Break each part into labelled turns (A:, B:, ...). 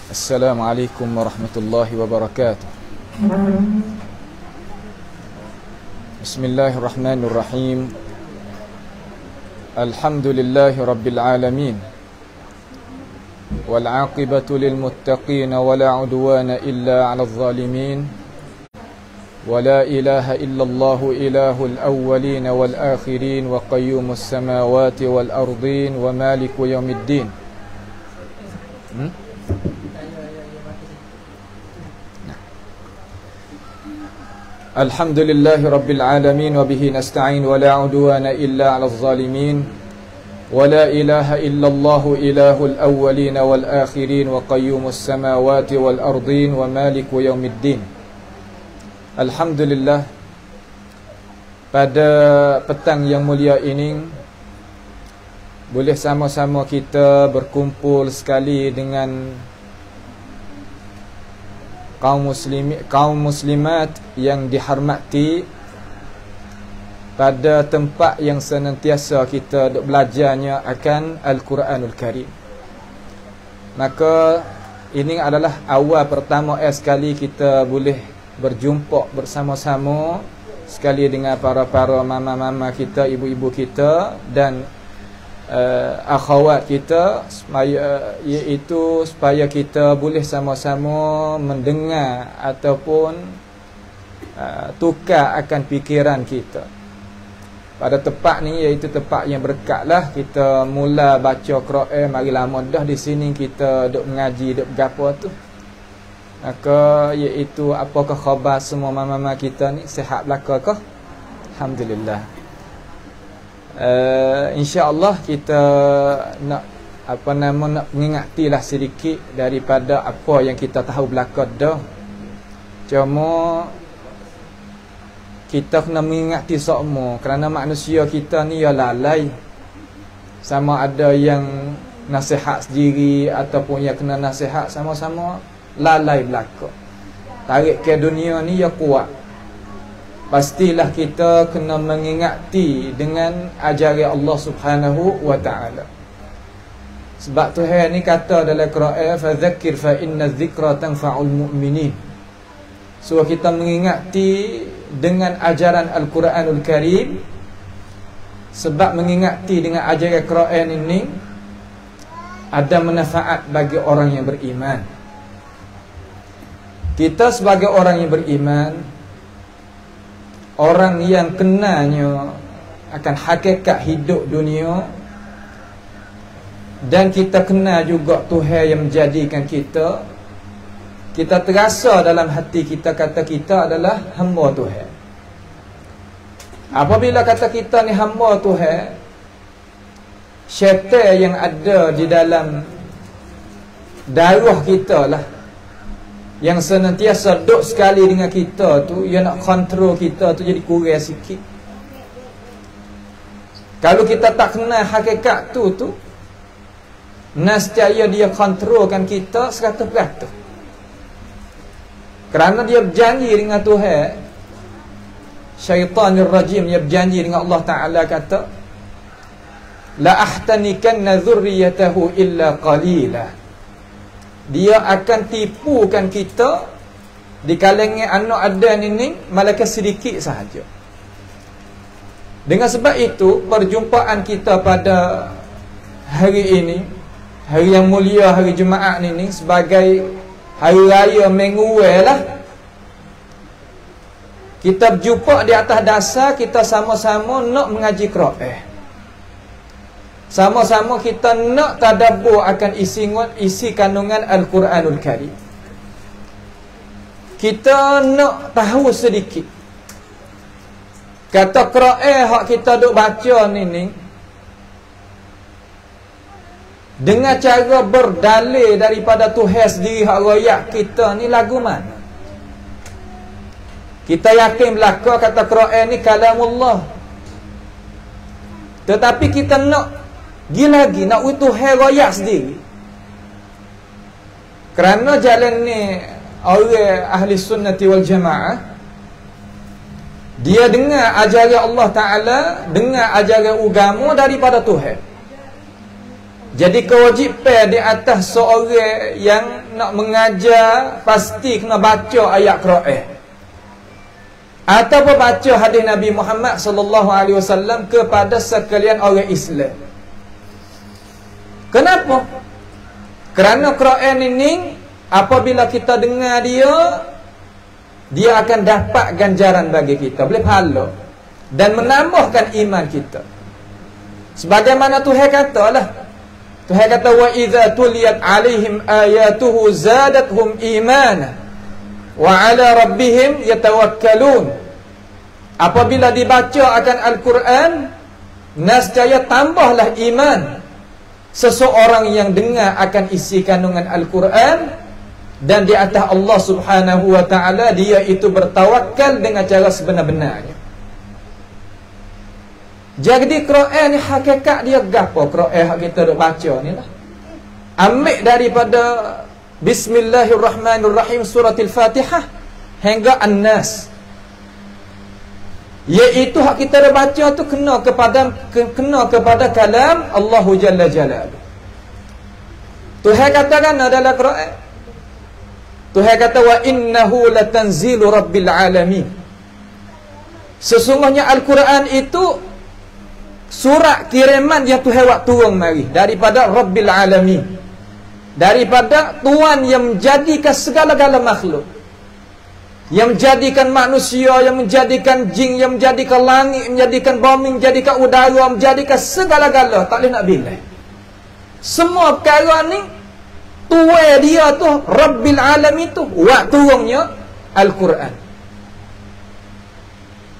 A: Assalamualaikum warahmatullahi wabarakatuh. Bismillahirrahmanirrahim. Alhamdulillahi rabbil alamin. Wal 'aqibatu lil muttaqin wa la 'udwana illa 'alal zalimin. Wa la ilaha illallah ilahul awwalin wal akhirin wa qayyumus samawati wal ardin wa maliku yaumiddin. Alhamdulillahi rabbil alamin wa bihi nasta'in wa la 'udwana illa 'alal zalimin. Wa la ilaha illallah ilahul awwalin wal akhirin wa qayyumus samawati wal ardin wa maliku yaumiddin. Alhamdulillah, pada petang yang mulia ini boleh sama-sama kita berkumpul sekali dengan kaum muslimat yang dihormati pada tempat yang senantiasa kita duk belajarnya akan Al-Quranul Karim. Maka ini adalah awal pertama sekali kita boleh berjumpa bersama-sama sekali dengan para mama-mama kita, ibu-ibu kita dan akhwat kita, iaitu supaya kita boleh sama-sama mendengar ataupun tukar akan fikiran kita pada tempat ni, iaitu tempat yang berkatlah. Kita mula baca Quran, mari lama dah di sini kita duk mengaji, duk gapo tu. Maka iaitu apakah khabar semua mama-mama kita ni, sihat belaka kah? Alhamdulillah. InsyaAllah kita nak nak mengingatilah sedikit daripada apa yang kita tahu belakang dah. Cuma kita kena mengingati semua, kerana manusia kita ni ya lalai. Sama ada yang nasihat sendiri ataupun yang kena nasihat, sama-sama lalai belakang. Tarik ke dunia ni ya kuat. Pastilah kita kena mengingati dengan ajaran Allah Subhanahu wa ta'ala. Sebab Tuhan ni kata dalam Quran, fadzakir fa inna dzikra tanfa'ul mu'minin. So kita mengingati dengan ajaran Al-Quranul Karim, sebab mengingati dengan ajaran Quran ini ada manfaat bagi orang yang beriman. Kita sebagai orang yang beriman, orang yang kenanya akan hakikat hidup dunia, dan kita kenal juga Tuhan yang menjadikan kita, kita terasa dalam hati kita kata kita adalah hamba Tuhan. Apabila kata kita ni hamba Tuhan, syaitan yang ada di dalam darah kita lah, yang senantiasa duduk sekali dengan kita tu, dia nak kontrol kita tu jadi kurang sikit. Kalau kita tak kenal hakikat tu nescaya dia kontrolkan kita 100%. Kerana dia berjanji dengan Tuhan, syaitanir rajim, dia berjanji dengan Allah Ta'ala, kata la ahtanikanna dzurriyyatahu illa qalila. Dia akan tipukan kita di kalangan anak Adam ini malaikat sedikit sahaja. Dengan sebab itu, perjumpaan kita pada hari ini, hari yang mulia, hari Jumaat ini, sebagai hari raya Mingguan lah, kita berjumpa di atas dasar kita sama-sama nak mengaji Quran. Sama-sama kita nak tadabbur akan isi kandungan Al-Quranul Karim. Kita nak tahu sedikit kata Quran hak kita duk baca ni dengan cara berdalil daripada Tuhan sendiri, hak royak kita ni lagu mana. Kita yakin belaka kata Quran ni kalamullah, tetapi kita nak lagi nak Tuhan royak sendiri. Kerana jalan ni orang ahli sunnati wal jamaah, dia dengar ajaran Allah Ta'ala, dengar ajaran agama daripada Tuhan. Jadi kewajipan di atas seorang yang nak mengajar pasti kena baca ayat Quran ataupun baca hadis Nabi Muhammad sallallahu alaihi wasallam kepada sekalian orang Islam. Kenapa? Kerana Quran ini apabila kita dengar dia akan dapat ganjaran bagi kita, boleh pahala dan menambahkan iman kita. Sebagaimana Tuhan katalah, Tuhan kata wa idza tuliyat alaihim ayatuhu zadatuhum imana wa ala rabbihim yatawakkalun. Apabila dibaca akan Al-Quran, nescaya tambahlah iman seseorang yang dengar akan isi kandungan Al-Quran, dan di atas Allah Subhanahu wa taala dia itu bertawakal dengan cara sebenar-benarnya. Jadi Quran ni hakikat dia gapo? Quran yang kita duk baca ni lah, ambil daripada Bismillahirrahmanirrahim surah Al-Fatihah hingga An-Nas, iaitu hak kita duk baca tu kena kepada kalam Allahu Jalla Jalaluhu. Tuhan katakan dalam Quran, Tuhan kata wa innahu latanzilu rabbil alamin. Sesungguhnya Al-Quran itu surat kiriman yang Tuhan buat turun mari daripada Rabbil Alamin, daripada Tuhan yang menjadikan segala-gala makhluk, yang menjadikan manusia, yang menjadikan jin, yang menjadikan langit, menjadikan bumi, menjadikan udara, menjadikan segala-gala. Tak boleh nak bilang. Semua perkara ni Tuhan dia tu Rabbil Alamin tu buat turunnya Al-Quran.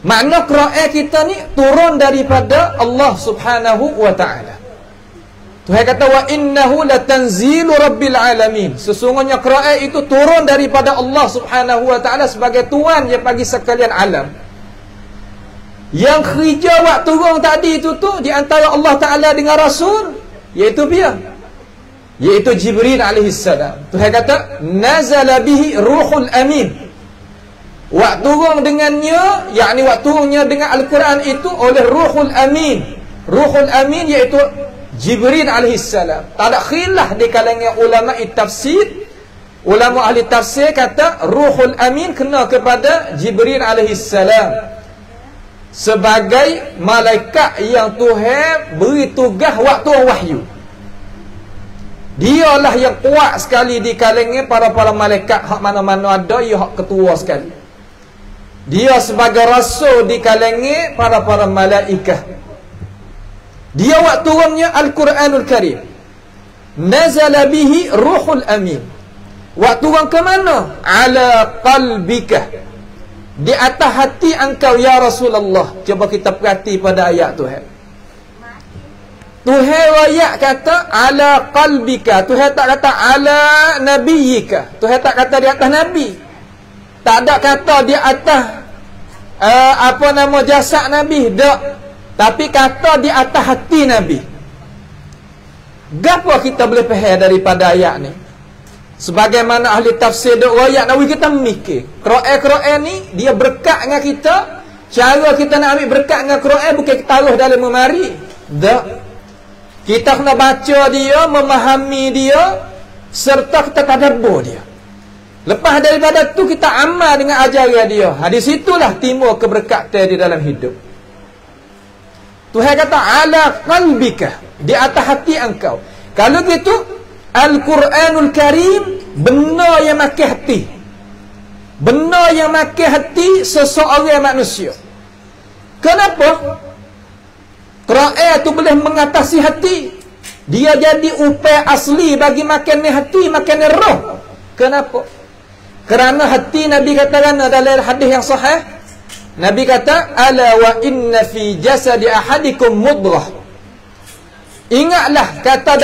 A: Makna Quran kita ni turun daripada Allah Subhanahu wa ta'ala. Tuhan kata wa innahu latanzilu rabbil alamin. Sesungguhnya Quran itu turun daripada Allah Subhanahu wa ta'ala sebagai Tuhan yang bagi sekalian alam. Yang kerja buat turun tadi itu tu di antara Allah Ta'ala dengan Rasul, iaitu dia, iaitu Jibril alaihi salam. Tuhan kata nazala bihi ruhul amin. Waktu turun dengannya, yakni waktu turunnya dengan Al-Quran itu oleh Ruhul Amin. Ruhul Amin iaitu Jibril alaihissalam. Tak ada khilaf di kalangan ulama tafsir. Ulama ahli tafsir kata Ruhul Amin kena kepada Jibril alaihissalam sebagai malaikat yang Tuhan beri tugas waktu wahyu. Dialah yang kuat sekali di kalangan para malaikat, hak mana-mana ada, ia hak ketua sekali. Dia sebagai rasul di kalangan para malaikat. Dia waktu turunnya Al-Quranul Karim. Nazala bihi ruhul amin. Waktu turun ke mana? Ala qalbika. Di atas hati engkau ya Rasulullah. Cuba kita perhati pada ayat Tuhan. Tuhan ayat kata ala qalbika. Tuhan tak kata ala nabiyika. Tuhan tak kata di atas Nabi. Tak ada kata di atas jasad Nabi, tak. Tapi kata di atas hati Nabi. Gapo kita boleh faham daripada ayat ni? Sebagaimana ahli tafsir duk ayat Nabi, kita mikir Quran ni dia berkat dengan kita. Cara kita nak ambil berkat dengan Quran bukan kita taruh dalam lemari, tak. Kita kena baca dia, memahami dia, serta kita tadabbur dia. Lepas daripada tu kita amal dengan ajaran dia. Di situlah timbul keberkatan di dalam hidup. Tuhan kata ala qalbika, di atas hati engkau. Kalau gitu Al-Quranul Karim benar yang makan hati. Benar yang makan hati seseorang manusia. Kenapa? Quran tu boleh mengatasi hati. Dia jadi upaya asli bagi makan hati, makan roh. Kenapa? Kerana hati Nabi katakan dalam hadis yang sahih, Nabi kata ala wa inna fi jasadi ahadikum mudghah. Ingatlah kata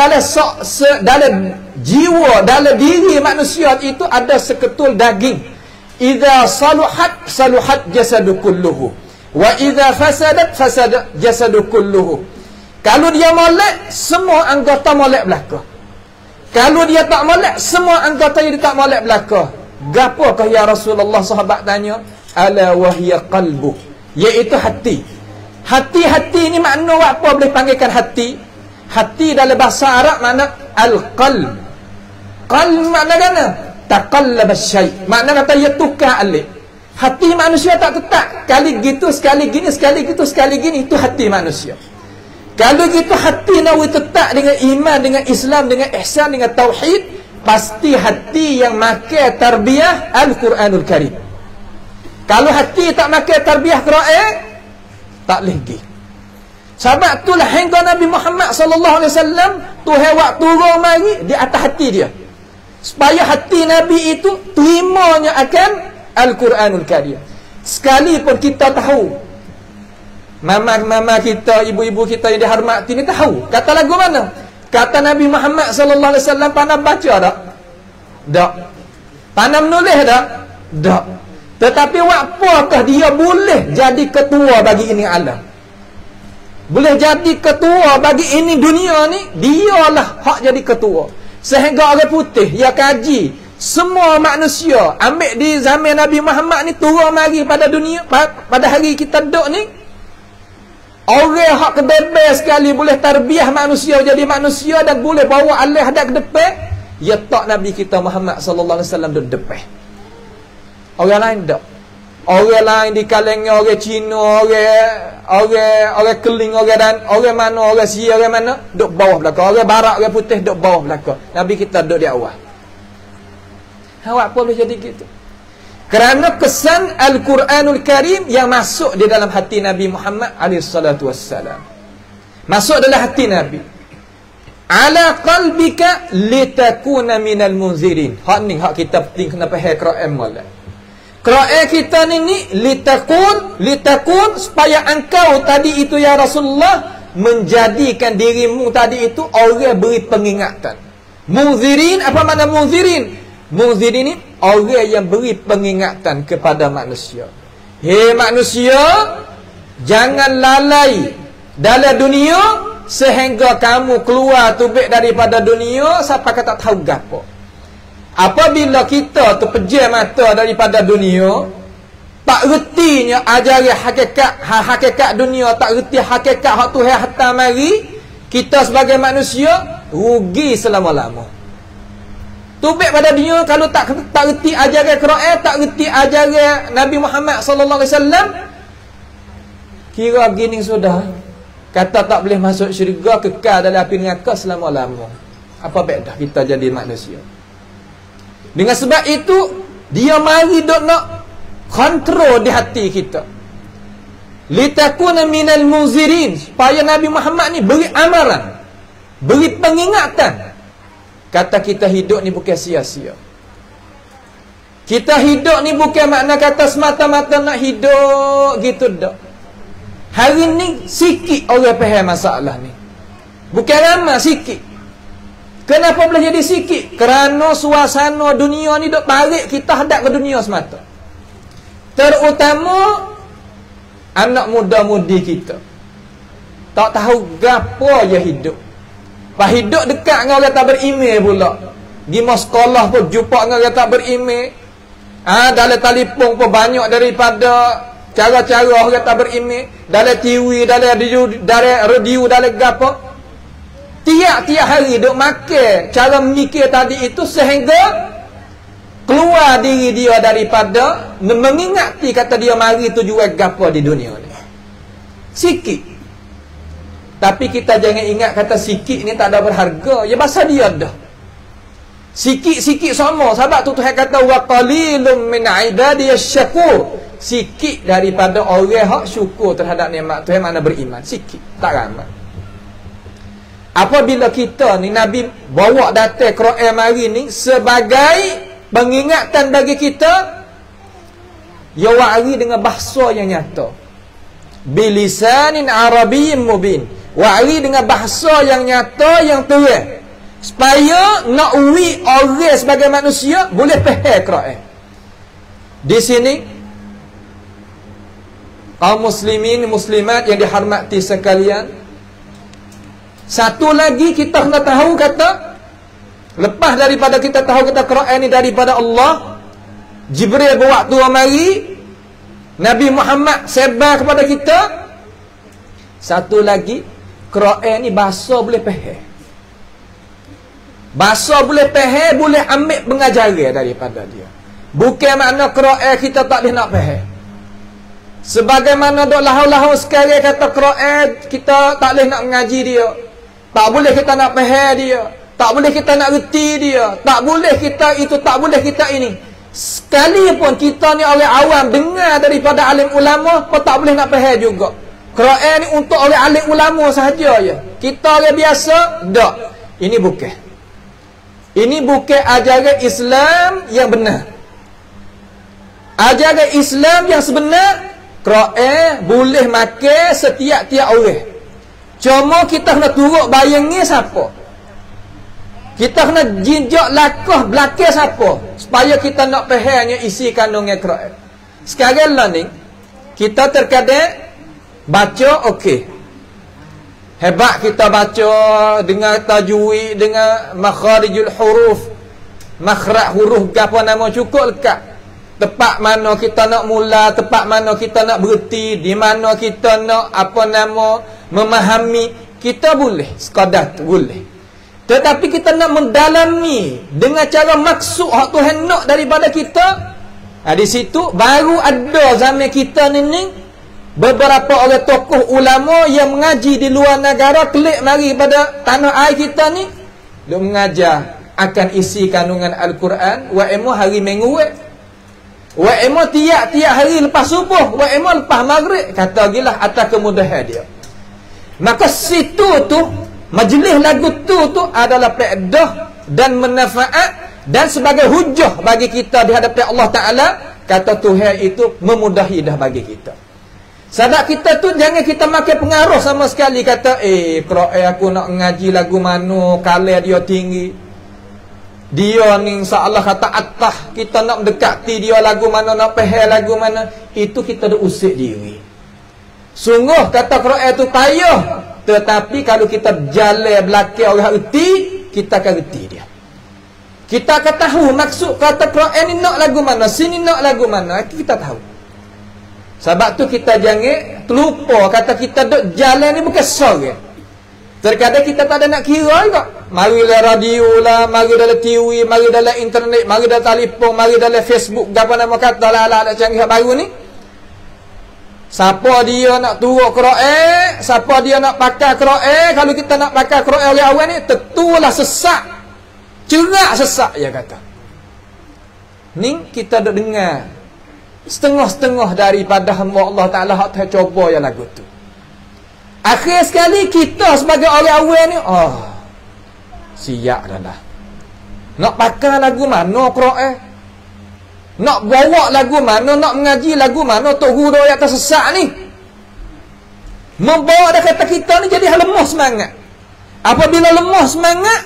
A: dalam jiwa, dalam diri manusia itu ada seketul daging. Idza saluhat jasadu kulluhu wa idza fasadat jasadu kulluhu. Kalau dia molek, semua anggota molek belaka. Kalau dia tak molek, semua anggota dia tak molek belaka. Gapokah ya Rasulullah? Sahabat tanya. Ala wahya qalbu, iaitu hati. Hati-hati ni makna apa boleh panggilkan hati? Hati dalam bahasa Arab makna al-qalb. Qalb makna kana taqallaba syai'. Makna kata ia tukar alik. Hati manusia tak tetap. Kali gitu, sekali gini, sekali gitu, sekali gini. Itu hati manusia. Kalau gitu hati nak tetap dengan iman, dengan Islam, dengan ihsan, dengan tauhid, pasti hati yang makan tarbiyah Al-Quranul Karim. Kalau hati tak makan tarbiyah Quran, tak lagi. Sebab itulah hingga Nabi Muhammad sallallahu alaihi wasallam Tuhan waktu turun mari di atas hati dia. Supaya hati Nabi itu terimanya akan Al-Quranul Karim. Sekalipun kita tahu, mama-mama kita, ibu-ibu kita yang dihormati ni tahu kata lagu mana? Kata Nabi Muhammad sallallahu alaihi wasallam pandai baca tak? Tak. Pandai menulis tak? Tak. Tetapi apakah dia boleh jadi ketua bagi ini alam? Boleh jadi ketua bagi ini dunia ni, dialah hak jadi ketua. Sehingga orang putih yang kaji semua manusia ambil di zaman Nabi Muhammad ni turun mari pada dunia, pada hari kita duduk ni, orang hak kedebes sekali boleh tarbiyah manusia jadi manusia dan boleh bawa alih hadap ke depan, ya tak Nabi kita Muhammad sallallahu alaihi wasallam duduk depan. Orang lain tak. Orang lain di kalangan orang Cina, orang Keling, orang mana, orang Sia, orang mana duduk bawah belakang. Orang barat, orang putih duduk bawah belakang. Nabi kita duduk di awal. Awak apa boleh jadi gitu? Kerana kesan Al-Quranul Karim yang masuk di dalam hati Nabi Muhammad alaihissalatu wassalam. Masuk dalam hati Nabi. Ala qalbika litakuna minal munzirin. Hak ni hak kita penting kena faham Quran molek. Quran kita ni litakun supaya engkau tadi itu ya Rasulullah menjadikan dirimu tadi itu orang beri pengingatan. Munzirin, apa makna munzirin? Munzirin ni orang yang beri pengingatan kepada manusia. Hei manusia, jangan lalai dalam dunia sehingga kamu keluar tubik daripada dunia sampai kata tahu gapo. Apabila kita terpejam mata daripada dunia, tak retinya ajaran hakikat dunia, tak reti hakikat hak Tuhan hantar mari, kita sebagai manusia rugi selama-lama. Tubik pada dunia kalau tak reti ajaran Quran, tak reti ajaran Nabi Muhammad sallallahu alaihi wasallam, kira gini sudah. Kata tak boleh masuk syurga, kekal dalam api neraka selama-lama. Apa beza kita jadi manusia? Dengan sebab itu, dia mari dok nak kontrol di hati kita. Litakuna minal munzirin, supaya Nabi Muhammad ni beri amaran, beri pengingatan. Kata kita hidup ni bukan sia-sia. Kita hidup ni bukan makna kata semata-mata nak hidup gitu dak. Hari ni sikit orang faham masalah ni. Bukan ramai, sikit. Kenapa boleh jadi sikit? Kerana suasana dunia ni duk balik kita hadap ke dunia semata. Terutama anak muda-mudi kita. Tak tahu gapo je hidup. Pas hidup dekat dengan orang tak berimej pula. Pergi mau sekolah pun jumpa dengan orang tak berimej. Dalam telefon pun banyak daripada cara-cara orang tak berimej. Dalam TV, dalam radio, dalam gapo. Tiap-tiap hari duk makan cara memikir tadi itu sehingga keluar diri dia daripada mengingati kata dia mari tujuan gapo di dunia ni. Sikit. Tapi kita jangan ingat kata sikit ni tak ada berharga. Ya bahasa dia dah. Sikit-sikit sama. Sebab tu Tuhan kata wa qalilum min ibadiyasy syakur. Sikit daripada orang hak syukur terhadap nikmat Tuhan mana beriman. Sikit, tak ramai. Apabila kita ni Nabi bawa datang Quran mari ni sebagai pengingatan bagi kita, ya wa'ri dengan bahasa yang nyata. Bilisanin Arabiyyin mubin. Wa'ri dengan bahasa yang nyata, yang terang. Supaya nak uwi orang sebagai manusia boleh faham Quran. Di sini kaum muslimin muslimat yang dihormati sekalian, satu lagi kita kena tahu kata, lepas daripada kita tahu kata Quran ni daripada Allah, Jibril bawa turun mari, Nabi Muhammad sebar kepada kita. Satu lagi, Quran ni bahasa boleh faham. Bahasa boleh faham, boleh ambil pengajaran daripada dia. Bukan makna Quran kita tak boleh nak faham. Sebagaimana dok lahu-lahu sekarang kata Quran kita tak boleh nak mengaji dia. Tak boleh kita nak faham dia. Tak boleh kita nak reti dia. Tak boleh kita itu, tak boleh kita ini. Sekalipun kita ni orang awam dengar daripada alim ulama pun tak boleh nak faham juga. Quran ni untuk orang alim ulama sahaja je. Kita orang biasa tak. Ini bukan. Ini bukan ajaran Islam yang benar. Ajaran Islam yang sebenar, Quran boleh makan setiap-tiap orang. Cuma kita kena turut bayangi siapa. Kita kena jinjak lakah belakang siapa supaya kita nak fahamnya isi kandungan Quran. Sekarang lah ni kita terkadang baca okey. Hebat kita baca dengan tajwid, dengan makharijul huruf, makhraj huruf apa nama cukup lekat. Tepat mana kita nak mula, tepat mana kita nak berhenti, di mana kita nak apa nama memahami, kita boleh sekadar tu boleh. Tetapi kita nak mendalami dengan cara maksud hak Tuhan nak daripada kita. Di situ baru ada zaman kita ni beberapa orang tokoh ulama yang mengaji di luar negara kelik mari pada tanah air kita ni dia mengajar akan isi kandungan Al-Quran wa emo hari minggu wa emo tiap-tiap hari lepas subuh wa emo lepas maghrib kata gilah atas kemudahan dia. Maka situ tu majlis lagu tu adalah faedah dan manfaat dan sebagai hujah bagi kita di hadapan Allah Taala. Kata Tuhan itu memudahi dah bagi kita. Sadak kita tu jangan kita makan pengaruh sama sekali. Kata Quran aku nak ngaji lagu mana, kalah dia tinggi, dia ni insya-Allah kata atas, kita nak mendekati dia lagu mana, nak faham lagu mana, itu kita dah usik diri. Sungguh kata Quran tu payah, tetapi kalau kita berjalan belakang orang erti, kita akan erti dia. Kita akan tahu maksud kata Quran ni nak lagu mana, sini nak lagu mana, kita tahu. Sebab tu kita jangan terlupa kata kita duk jalan ni bukan sorang. Terkadang kita tak ada nak kira juga. Mari dalam radio lah, mari dalam TV, mari dalam internet, mari dalam telefon, mari dalam Facebook, apa nama kata lah canggih baru ni. Siapa dia nak turut Quran, siapa dia nak pakai Quran, kalau kita nak pakai Quran oleh awal ni, tentulah sesak. Cerak sesak, ya kata. Ni kita duk dengar setengah-setengah daripada hamba Allah Ta'ala hak tercoba yang lagu tu. Akhir sekali kita sebagai orang awal ni, siap dah lah. Nak pakai lagu mana Quran? Nak bawa lagu mana? Nak mengaji lagu mana? Tok guru yang tersesak ni membawa dah kata kita ni jadi lemah semangat. Apabila lemah semangat,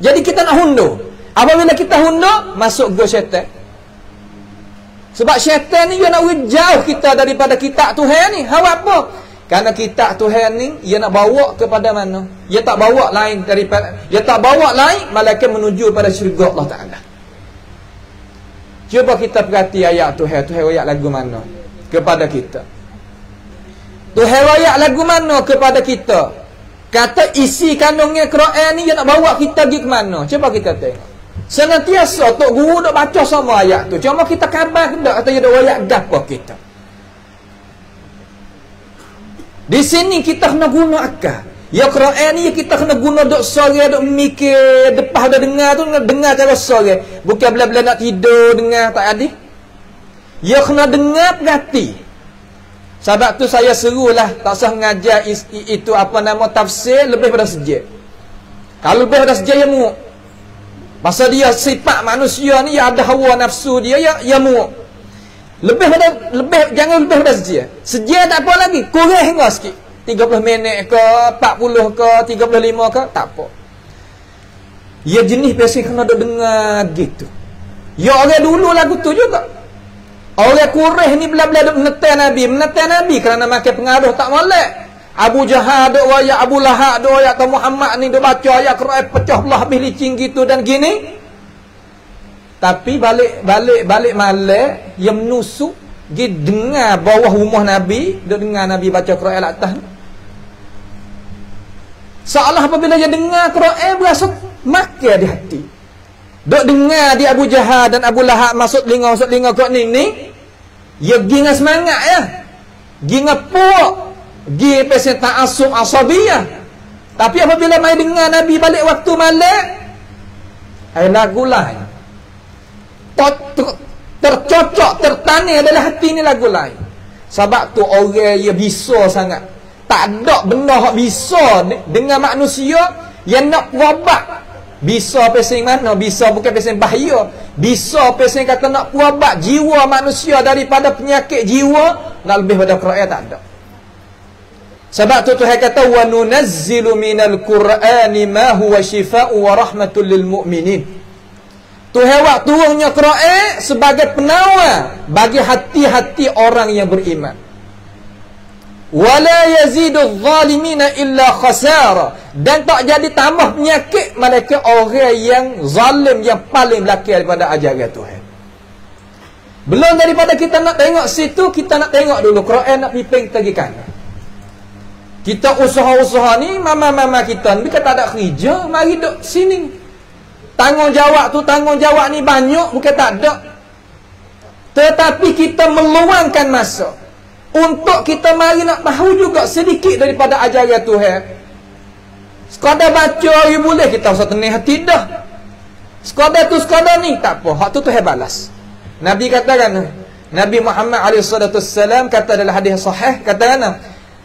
A: jadi kita nak hundur. Apabila kita hundur, masuk go syaitan. Sebab syaitan ni dia nak jauh kita daripada kitab Tuhan ni. Hawa apa? Karena kitab Tuhan ni dia nak bawa kepada mana? Dia tak bawa lain daripada, dia tak bawa lain malaikat menuju pada syurga Allah Taala. Cuba kita perhati ayat Tuhan. Tuhan ayat lagu mana kepada kita? Tuhan ayat lagu mana kepada kita? Kata isi kandungnya Quran ni dia nak bawa kita pergi ke mana? Cuba kita tengok. Senantiasa tok guru dok baca sama ayat tu. Cuma kita khabar hendak kata dia dok ayat gapo kita. Di sini kita kena guna akal. Ya Quran ni kita kena guna dok sore dok mikir, depan dah dengar tu dengar cara sore. Bukan bila-bila nak tidur dengar tak ada. Ya kena dengar perhati. Sebab tu saya serulah tak usah mengajar itu apa nama tafsir lebih pada sejak. Kalau lebih pada sejak ya mu. Pasal dia sifat manusia ni ya ada hawa nafsu dia ya mu. Lebih jangan lebih pada sejak. Sejak tak apa lagi, kurang hingga sikit. 30 minit ke, 40 ke, 35 ke, tak apa. Ya jenis biasa kena dengar gitu. Ya orang dulu lagu tu juga. Orang Quraisy ni bila-bila menetai Nabi kerana makan pengaruh tak molek. Abu Jahal duk ayat, Abu Lahab duk ayat, atau Muhammad ni duk baca ayat Quran pecah belah habis licin gitu dan gini. Tapi balik malam yang menusuk dia dengar bawah rumah Nabi, dia dengar Nabi baca Quran atas. Seolah apabila dia dengar Quran berasa makan di hati. Dok dengar di Abu Jahal dan Abu Lahab masuk telinga kau ni. Ya gina semangat ya. Gina puak. Gina pesen ta'asub asabiyah. Tapi apabila mai dengar Nabi balik waktu malam, ai lagu lain. Tercocok, tertanam dalam hati ni lagu lain. Sebab tu orang yang bisa sangat. Tak ada benda yang bisa dengan manusia yang nak puabat. Bisa pesing mana? Bisa bukan pesing bahaya. Bisa pesing kata nak puabat jiwa manusia daripada penyakit jiwa. Nak lebih pada Quran tak ada. Sebab tu Tuhan kata wa nunazzilu minal Qur'ani ma huwa shifaa'u wa rahmatul lil mu'minin. Tuhan buat turunnya Quran sebagai penawar bagi hati-hati orang yang beriman. Wala yazidu adh-dhalimina illa khasara. Dan tak jadi tambah penyakit malaikat orang yang zalim yang paling belakang daripada ajaran Tuhan. Belum daripada kita nak tengok situ, kita nak tengok dulu Quran nak piping kita pergi kanan. Kita usaha-usaha ni mama-mama kita ni kata tak kerja, mari duduk sini. Tanggungjawab ni banyak, bukan tak ada. Tetapi kita meluangkan masa untuk kita mari nak tahu juga sedikit daripada ajaran Tuhan. Sekadar baca you boleh, kita usah tenang hati dah. Sekadar tu sekadar ni tak apa, hak tu Tuhan balas. Nabi katakan, Nabi Muhammad SAW kata dalam hadis sahih, katakan,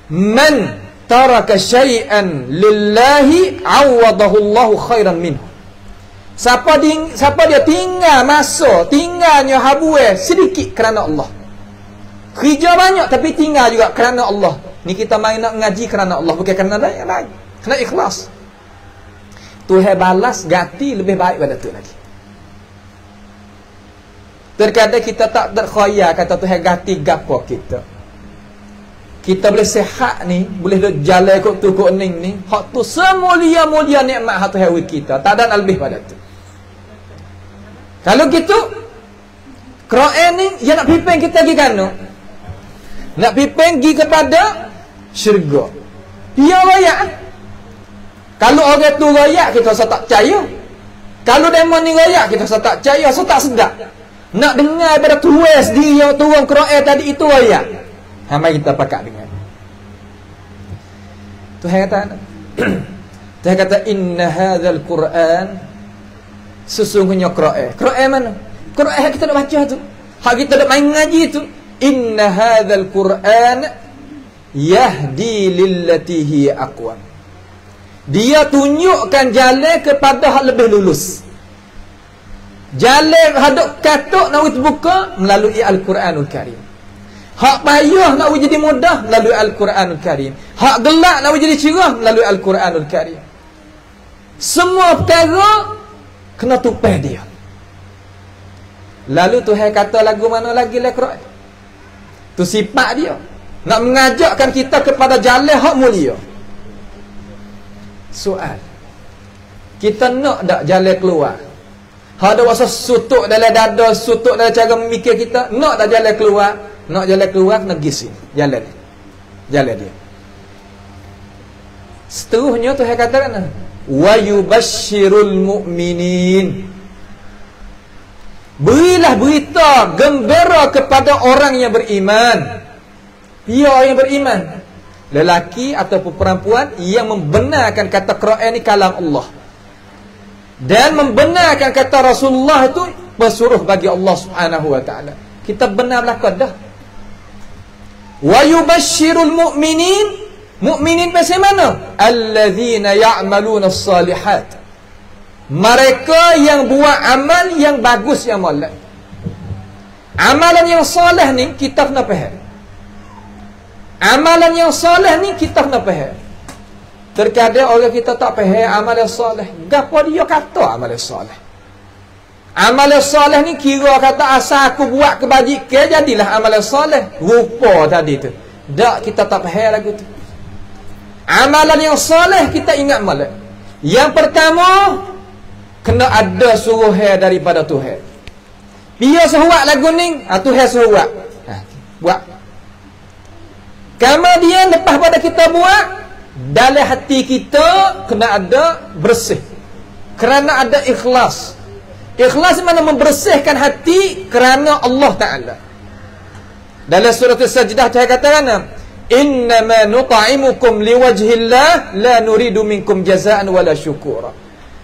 A: man taraka syai'an lillahi awadahu Allahu khairan minhu. Siapa dia tinggal masa, tinggalnya habuai sedikit kerana Allah. Kerja banyak tapi tinggal juga kerana Allah. Ni kita main nak ngaji kerana Allah, bukan kerana yang lain. Kena ikhlas. Tuhan balas ganti lebih baik pada tu lagi. Terkadang kita tak terkhayal kata Tuhan ganti gapo kita. Kita boleh sehat ni, boleh jalan kok tu kok ning ni, hak tu semulia-mulia nikmat hak Tuhan bagi kita. Tak ada lebih pada tu. Kalau gitu Quran ni yang nak piping kita pergi kana. Nak piping pergi kepada syurga. Dia royak. Kalau orang tu royak kita rasa tak percaya. Kalau demo ni royak kita rasa tak percaya, rasa tak sedap. Nak dengar daripada tuas dia yang turun Quran tadi itu royak. Mari kita pakat dengan Tuhan kata Tuhan kata inna hadzal Quran, sesungguhnya Quran mana? Quran yang kita nak baca tu, hak kita nak main ngaji tu. Inna hadzal Quran yahdi lillati hiya aqwam. Dia tunjukkan jalan kepada hak lebih lulus. Jalan hadap katuk nak terbuka melalui Al-Quranul Karim. Hak payah nak jadi mudah melalui Al-Quranul Karim. Hak gelap nak jadi cerah melalui Al-Quranul Karim. Semua perkara kena tupai dia. Lalu Tuhan kata lagu mana lagi lah Quran. Tu sifat dia. Nak mengajakkan kita kepada jalan hak mulia. Soal. Kita nak tak jalan keluar? Hak ada rasa sutuk dalam dada, sutuk dalam cara memikir kita. Nak tak jalan keluar? Nak jalan keluar, kena pergi sini. Jalan dia. Seterusnya Tuhan katakan, wa yubashshirul mu'minin. Berilah berita gembira kepada orang yang beriman. Dia orang yang beriman, lelaki ataupun perempuan yang membenarkan kata Quran ni kalam Allah dan membenarkan kata Rasulullah itu pesuruh bagi Allah Subhanahu wa taala. Kita benar belaka dah. Wa yubashshirul mu'minin. Mu'minin macam mana? Allazina ya'maluna as-salihat. Mereka yang buat amal yang bagus, yang molek. Amalan yang soleh ni kita kena faham. Amalan yang soleh ni kita kena faham. Terkadang orang kita tak faham amal yang soleh. Gapo dia kata amal yang soleh? Amal yang soleh ni kira kata asal aku buat kebajikan jadilah amal yang soleh. Rupa tadi tu. Tak, kita tak faham lagu tu. Amalan yang soleh kita ingat molek. Yang pertama kena ada suruhan daripada Tuhan. Dia suruh lagu ni, Tuhan suruh buat. Kemudian lepas pada kita buat, dalam hati kita kena ada bersih, kerana ada ikhlas. Ikhlas mana membersihkan hati kerana Allah Ta'ala. Dalam surah As-Sajdah Tuhan katakan, innama nut'imukum liwajhillah la nuridu minkum jazaan wala syukura.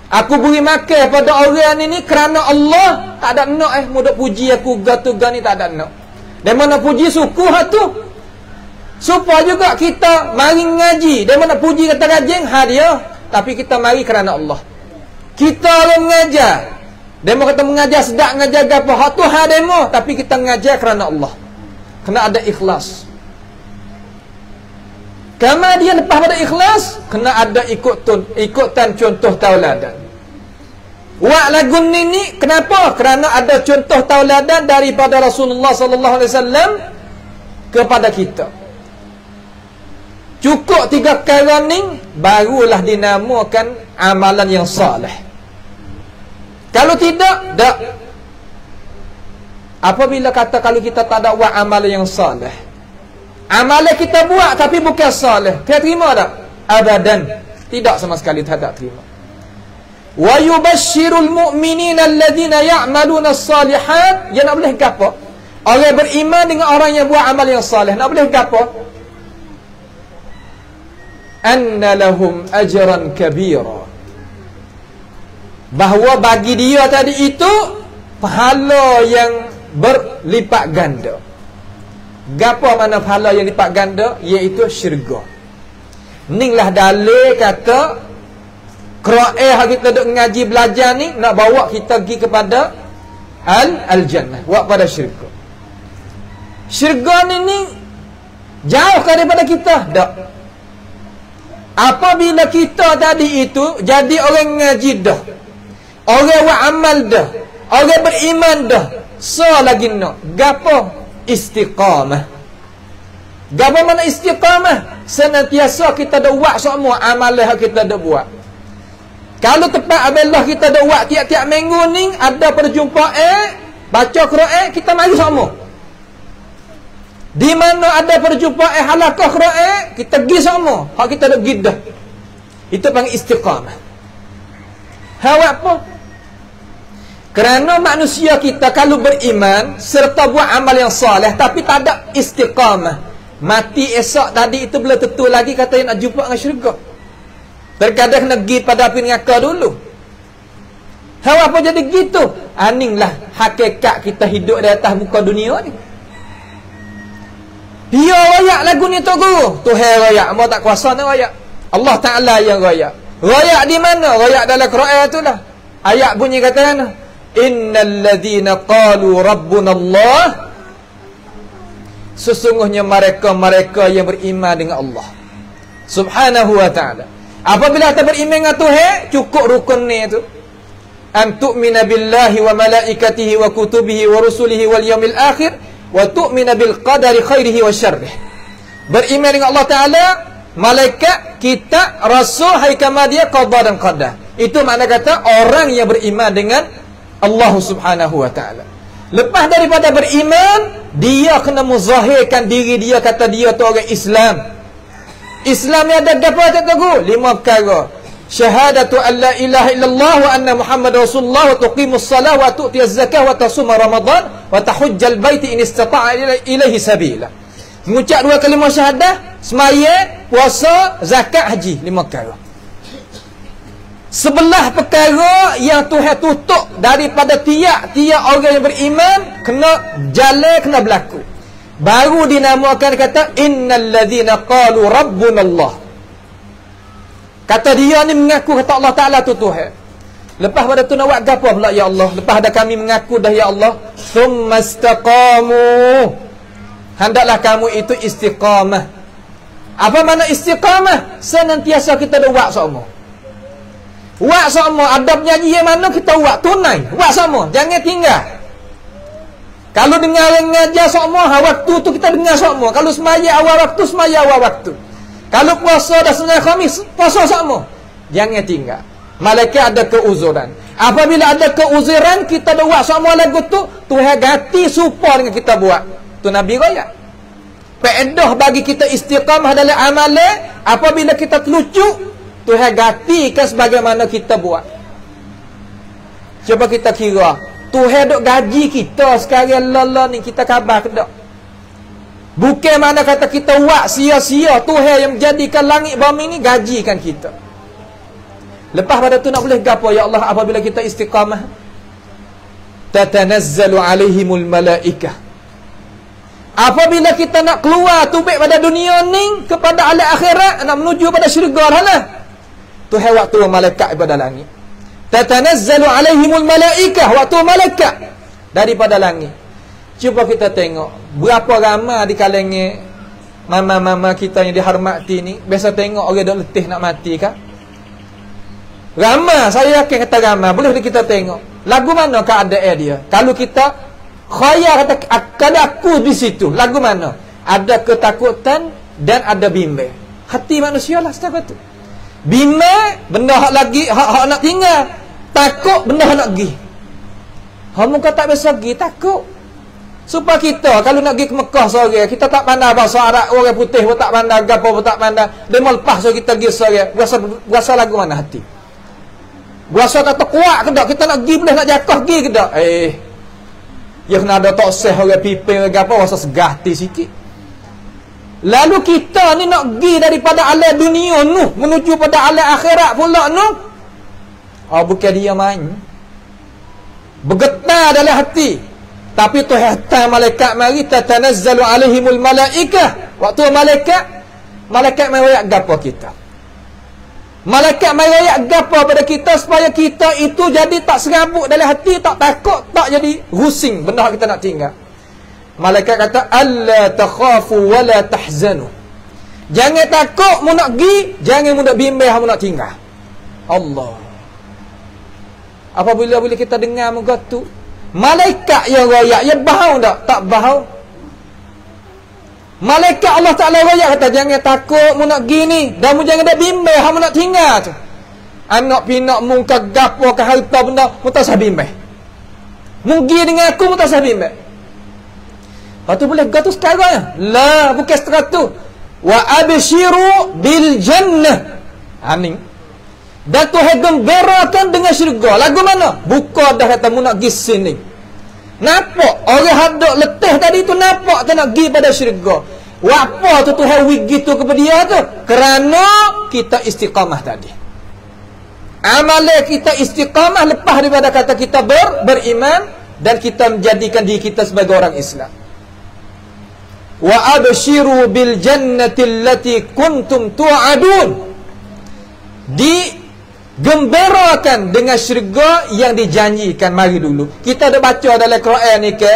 A: Aku beri makan pada orang ini kerana Allah. Tak ada nak mudah puji aku gatu gani, tak ada nak. Dan mana puji suku hatu. Supaya juga kita mari ngaji. Dan mana puji kata rajin hadiah, tapi kita mari kerana Allah. Kita orang mengajar. Demo kata mengajar sedap mengajar gapo hak tu hak demo, tapi kita mengajar kerana Allah. Kena ada ikhlas. Kemudian lepas pada ikhlas, kena ada ikutan contoh tauladan. Wak lagu ni kenapa? Kerana ada contoh tauladan daripada Rasulullah sallallahu alaihi wasallam kepada kita. Cukup 3 perkara ni barulah dinamakan amalan yang saleh. Kalau tidak, tak. Apabila kata kalau kita tak ada buat amalan yang saleh, amalan kita buat tapi bukan saleh, kita terima tak? Abadan. Tidak sama sekali tak terima. Wa yubashshirul mu'minina alladhina ya'maluna as-salihat. Ya nak boleh gapo? Orang beriman dengan orang yang buat amal yang saleh, nak boleh gapo? Anna lahum ajran kabira. Bahawa bagi dia tadi itu pahala yang berlipat ganda. Gapo mana pahala yang lipat ganda? Iaitu syurga. Inilah dalil kata Qur'an kita duk ngaji belajar ni nak bawa kita pergi kepada al-jannah, bawa pada syurga. Syurga ni jauh daripada kita? Tak. Apabila kita tadi itu jadi orang ngaji dah, orang buat amal dah, orang beriman dah, so lagi nak gapo? Istiqamah. Gapo mana istiqamah? Senantiasa kita dah buat semua amalan yang kita dah buat. Kalau tepat Allah kita dah buat tiap-tiap minggu ni ada perjumpaan baca Quran, kita mari semua. Di mana ada perjumpaan halaqah Quran, kita pergi semua. Hak kita dah pergi dah. Itu panggil istiqamah. Hawa apa? Kerana manusia kita kalau beriman serta buat amal yang soleh tapi tak ada istiqamah, mati esok tadi itu belum tentu lagi kata nak jumpa dengan syurga. Terkadang nak pergi pada api neraka dulu. Hawa apa jadi gitu? Aninglah hakikat kita hidup di atas muka dunia ni. Dia rayak lagu ni tu guru. Tuhan rayak, mau tak kuasa nak rayak. Allah Ta'ala yang rayak. Rayak di mana? Rayak dalam Quran tu lah. Ayat bunyi kata mana? Innal ladzina qalu rabbuna Allah. Sesungguhnya mereka yang beriman dengan Allah Subhanahu wa ta'ala. Apabila kita beriman dengan Tuhan, cukup rukun ni tu. An tu'mina billahi wa malaikatihi wa kutubihi wa rusulihi wal yawmil akhir wa tu'mina bil qadari khairihi wa syarrih. Beriman dengan Allah Ta'ala, malaikat, kitab, rasul, hai kama dia qada dan qadar. Itu makna kata orang yang beriman dengan Allah Subhanahu wa ta'ala. Lepas daripada beriman, dia kena muzahirkan diri dia, kata dia tu orang Islam. Islam ni ada berapa tak tahu? 5 perkara. Syahadatu an la ilaha illallah wa anna Muhammad Rasulullah wa tuqimus salah wa tu'tiyaz zakah wa tasuma Ramadan wa tahujjal baiti in istata'a ilaihi sabila. Mengucap 2 kalimah syahadah, semaya, puasa, zakat, haji. 5 perkara. 11 perkara yang Tuhan tutup daripada tiap-tiap orang yang beriman kena jalan, kena berlaku. Baru dinamakan kata innal ladzina qalu rabbuna Allah. Kata dia ni mengaku kata Allah Ta'ala tu Tuhan. Lepas pada tu nak buat gapo pula ya Allah? Lepas ada kami mengaku dah ya Allah, tsumastaqamu. Hendaklah kamu itu istiqamah. Apa makna istiqamah? Senantiasa kita dah buat semua. Buat semua, adab nyanyi yang mana kita buat tunai. Buat semua, jangan tinggal. Kalau dengar orang ngajar semua, waktu tu kita dengar semua. Kalau semaya awal waktu, semaya awal waktu. Kalau puasa dah Senin Khamis, puasa semua. Jangan tinggal. Malaikat ada keuzuran. Apabila ada keuzuran, kita dah buat semua lagu tu, Tuhan ganti supaya dengan kita buat. Tu Nabi raya. Faedah bagi kita istiqamah dalam amalan, apabila kita telucuk, Tuhan gantikan sebagaimana kita buat. Cuba kita kira, Tuhan duk gaji kita sekarang lala ni, kita khabar ke tak? Bukan mana kata kita buat sia-sia, Tuhan yang menjadikan langit bumi ni gajikan kita. Lepas pada tu nak boleh gapo ya Allah apabila kita istiqamah? Tatanazzalu alaihimul malaikah. Apabila kita nak keluar tubik pada dunia ni kepada alam akhirat, nak menuju pada syurga lah. Tuhan waktu malaikat daripada langit. Tatanazzalu alaihimul malaikah, waktu malaikat daripada langit. Cuba kita tengok berapa ramai di kalangan mama-mama kita yang dihormati ni, biasa tengok orang duk letih nak mati kan? Ramai, saya yakin kata ramai. Boleh kita tengok lagu mana keadaan dia. Kalau kita khayal kata kalau aku di situ, lagu mana? Ada ketakutan dan ada bimbang. Hati manusia lah setiap tu. Bimbang benda hak lagi hak nak tinggal. Takut benda hak nak pergi. Hak muka tak biasa pergi, takut. Supaya kita kalau nak pergi ke Mekah sore, kita tak pandai bahasa Arab, orang putih pun tak pandai, gapo pun tak pandai. Dia mau lepas so kita pergi sore, berasa lagu mana hati. Berasa kata kuat ke tak? Kita nak pergi boleh nak jatuh pergi ke tak? Ya kena ada tokseh orang piping ke apa, rasa segah hati sikit. Lalu kita ni nak pergi daripada alam dunia nu menuju pada alam akhirat pula nu. Bukan dia main. Bergetar dalam hati. Tapi Tuhan hantar malaikat mari, tatanazzalu alaihimul malaikah. Waktu malaikat mai royak gapo kita. Malaikat mai royak gapo pada kita supaya kita itu jadi tak serabut dalam hati, tak takut, tak jadi rusing benda kita nak tinggal. Malaikat kata alla takhafu wala tahzanu. Jangan takut mu nak pergi, jangan mu nak bimbang mu nak tinggal. Allah. Apabila kita dengar muka tu, malaikat yang royak, ya bahau tak? Tak bahau. Malaikat Allah Ta'ala royak kata jangan takut mu nak pergi ni, dan mu jangan ada bimbang mu nak tinggal tu. Anak pinak mu ke gapo ke harta benda mu tak sah bimbang. Mu pergi dengan aku mu tak sah bimbang. Lepas tu boleh kata sekarang lah, bukan sekarang tu. Wa abshiru bil jannah. Aning. Dan Tuhan gembirakan dengan syurga. Lagu mana? Buka dah kata mu nak pergi sini. Nampak orang hadap letih tadi tu, nampak tak nak pergi pada syurga. Apa tu Tuhan wigi tu kepada dia tu? Kerana kita istiqamah tadi. Amalan kita istiqamah lepas daripada kata kita beriman dan kita menjadikan diri kita sebagai orang Islam. Wa abshiru bil jannati allati kuntum tu'adun. Digembirakan dengan syurga yang dijanjikan mari dulu. Kita dah baca dalam Quran ni ke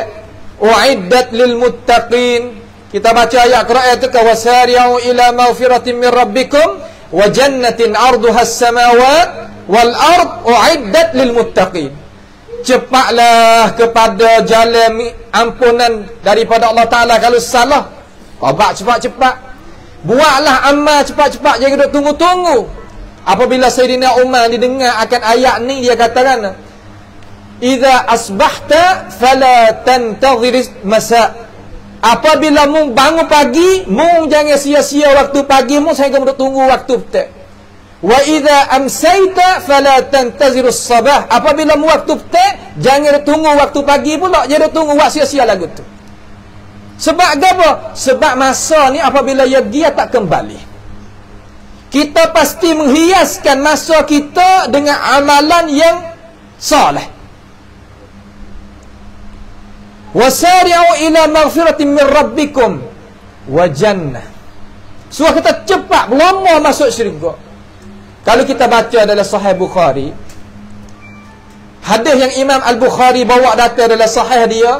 A: uiddat lil muttaqin. Kita baca ayat Quran tu ke wasari'u ila maghfiratin min rabbikum wa jannatin 'arduha as-samawat wal ard uiddat lil muttaqin. Cepatlah kepada jalan ampunan daripada Allah Ta'ala. Kalau salah, taubat cepat-cepat. Buatlah amal cepat-cepat, jangan duduk tunggu-tunggu. Apabila Sayyidina Umar didengar akan ayat ni, dia katakan idza asbahta fala tantazir masa. Apabila mu bangun pagi, mu jangan sia-sia waktu pagi mu sehingga mu tunggu waktu petang. Wa idza amsayta fala tantazir as-sabah. Apabila mu waktu petang, jangan tunggu waktu pagi pula, jangan tunggu waktu sia-sia lagu tu. Sebab apa? Sebab masa ni apabila dia tak kembali. Kita pasti menghiaskan masa kita dengan amalan yang soleh. Wasari'u ila maghfiratin min rabbikum wa jannah. Suruh kita cepat lama masuk syurga. Kalau kita baca dalam Sahih Bukhari, hadis yang Imam Al-Bukhari bawa datang dalam sahih dia,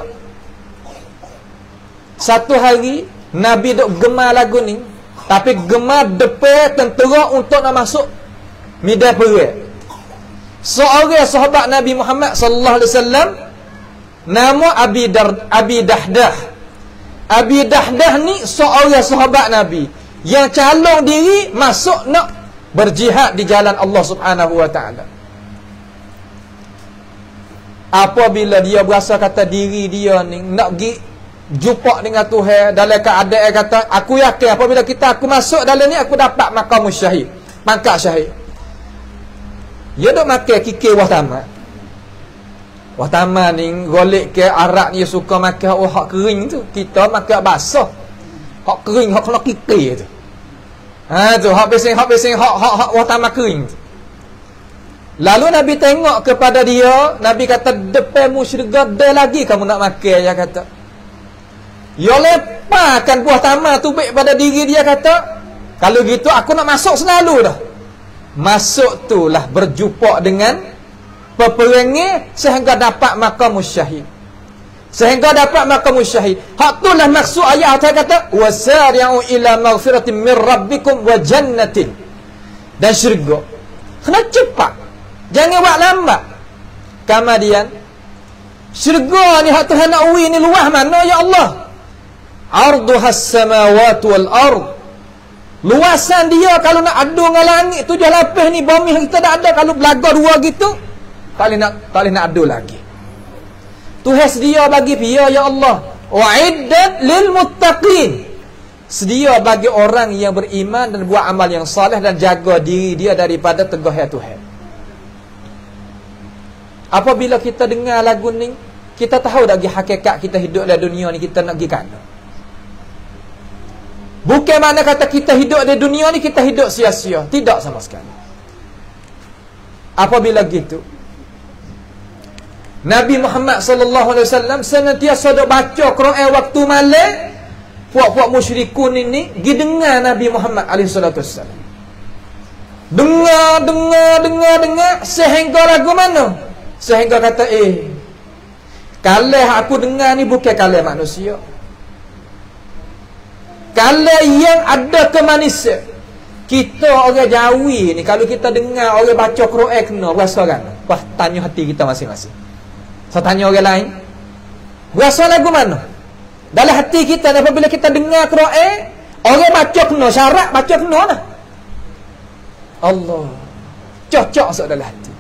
A: satu hari Nabi duk gemar lagu ni, tapi gemar depan tentera untuk nak masuk medan perang. Seorang sahabat Nabi Muhammad sallallahu alaihi wasallam nama Abi Dahdah. Abi Dahdah ni seorang sahabat Nabi yang calon diri masuk nak berjihad di jalan Allah Subhanahu wa taala. Apabila dia berasa kata diri dia ni nak pergi jumpa dengan Tuhan dalam keadaan kata aku yakin apabila aku masuk dalam ni aku dapat maqam syahid, pangkat syahid. Dia duk makan kikir wah tamat. Wah tamat ni golek ke arak ni suka makan hak kering tu. Kita makan basah. Hak kering hak kena kikir tu. Tu hak bising hak wah tamat kering tu. Lalu Nabi tengok kepada dia, Nabi kata depanmu syurga ada lagi kamu nak makan, dia kata. Ya lepaskan buah tamar tu baik pada diri dia, kata. Kalau gitu aku nak masuk selalu dah. Masuk tu lah berjumpa dengan peperangi sehingga dapat maqam syahid. Sehingga dapat maqam syahid. Hak tu lah maksud ayat Allah kata wasari'u ila maghfiratin min rabbikum wa jannatin. Dan syurga. Kena cepat. Jangan buat lambat. Kemudian syurga ni hak Tuhan nak uwi ni luas mana ya Allah? Arduhas samawati wal ard. Luasan dia kalau nak adu dengan langit 7 lapis ni bumi kita dah ada, kalau belaga dua gitu tak boleh nak adu lagi. Tuhan sedia bagi dia ya Allah. Wa'iddat lil muttaqin. Sedia bagi orang yang beriman dan buat amal yang saleh dan jaga diri dia daripada teguhan Tuhan. Apabila kita dengar lagu ni, kita tahu lagi hakikat kita hidup dalam dunia ni kita nak pergi kana. Bukan mana kata kita hidup di dunia ni kita hidup sia-sia. Tidak sama sekali. Apabila gitu, Nabi Muhammad sallallahu alaihi wasallam senantiasa dok baca Quran waktu malam. Puak-puak musyrikun ini pergi dengar Nabi Muhammad alaihi salatu wasallam. Dengar sehingga lagu mana? Sehingga kata kalau aku dengar ni bukan kalau manusia. Kalau yang ada kemanusia. Kita orang Jawi ni kalau kita dengar orang baca Quran kena rasa kan? Wah, tanya hati kita masing-masing. Saya tanya orang lain, rasa lagu mana? Dalam hati kita apabila kita dengar Quran, orang baca kena, syarat baca kena lah. Allah cocok masuk dalam hati.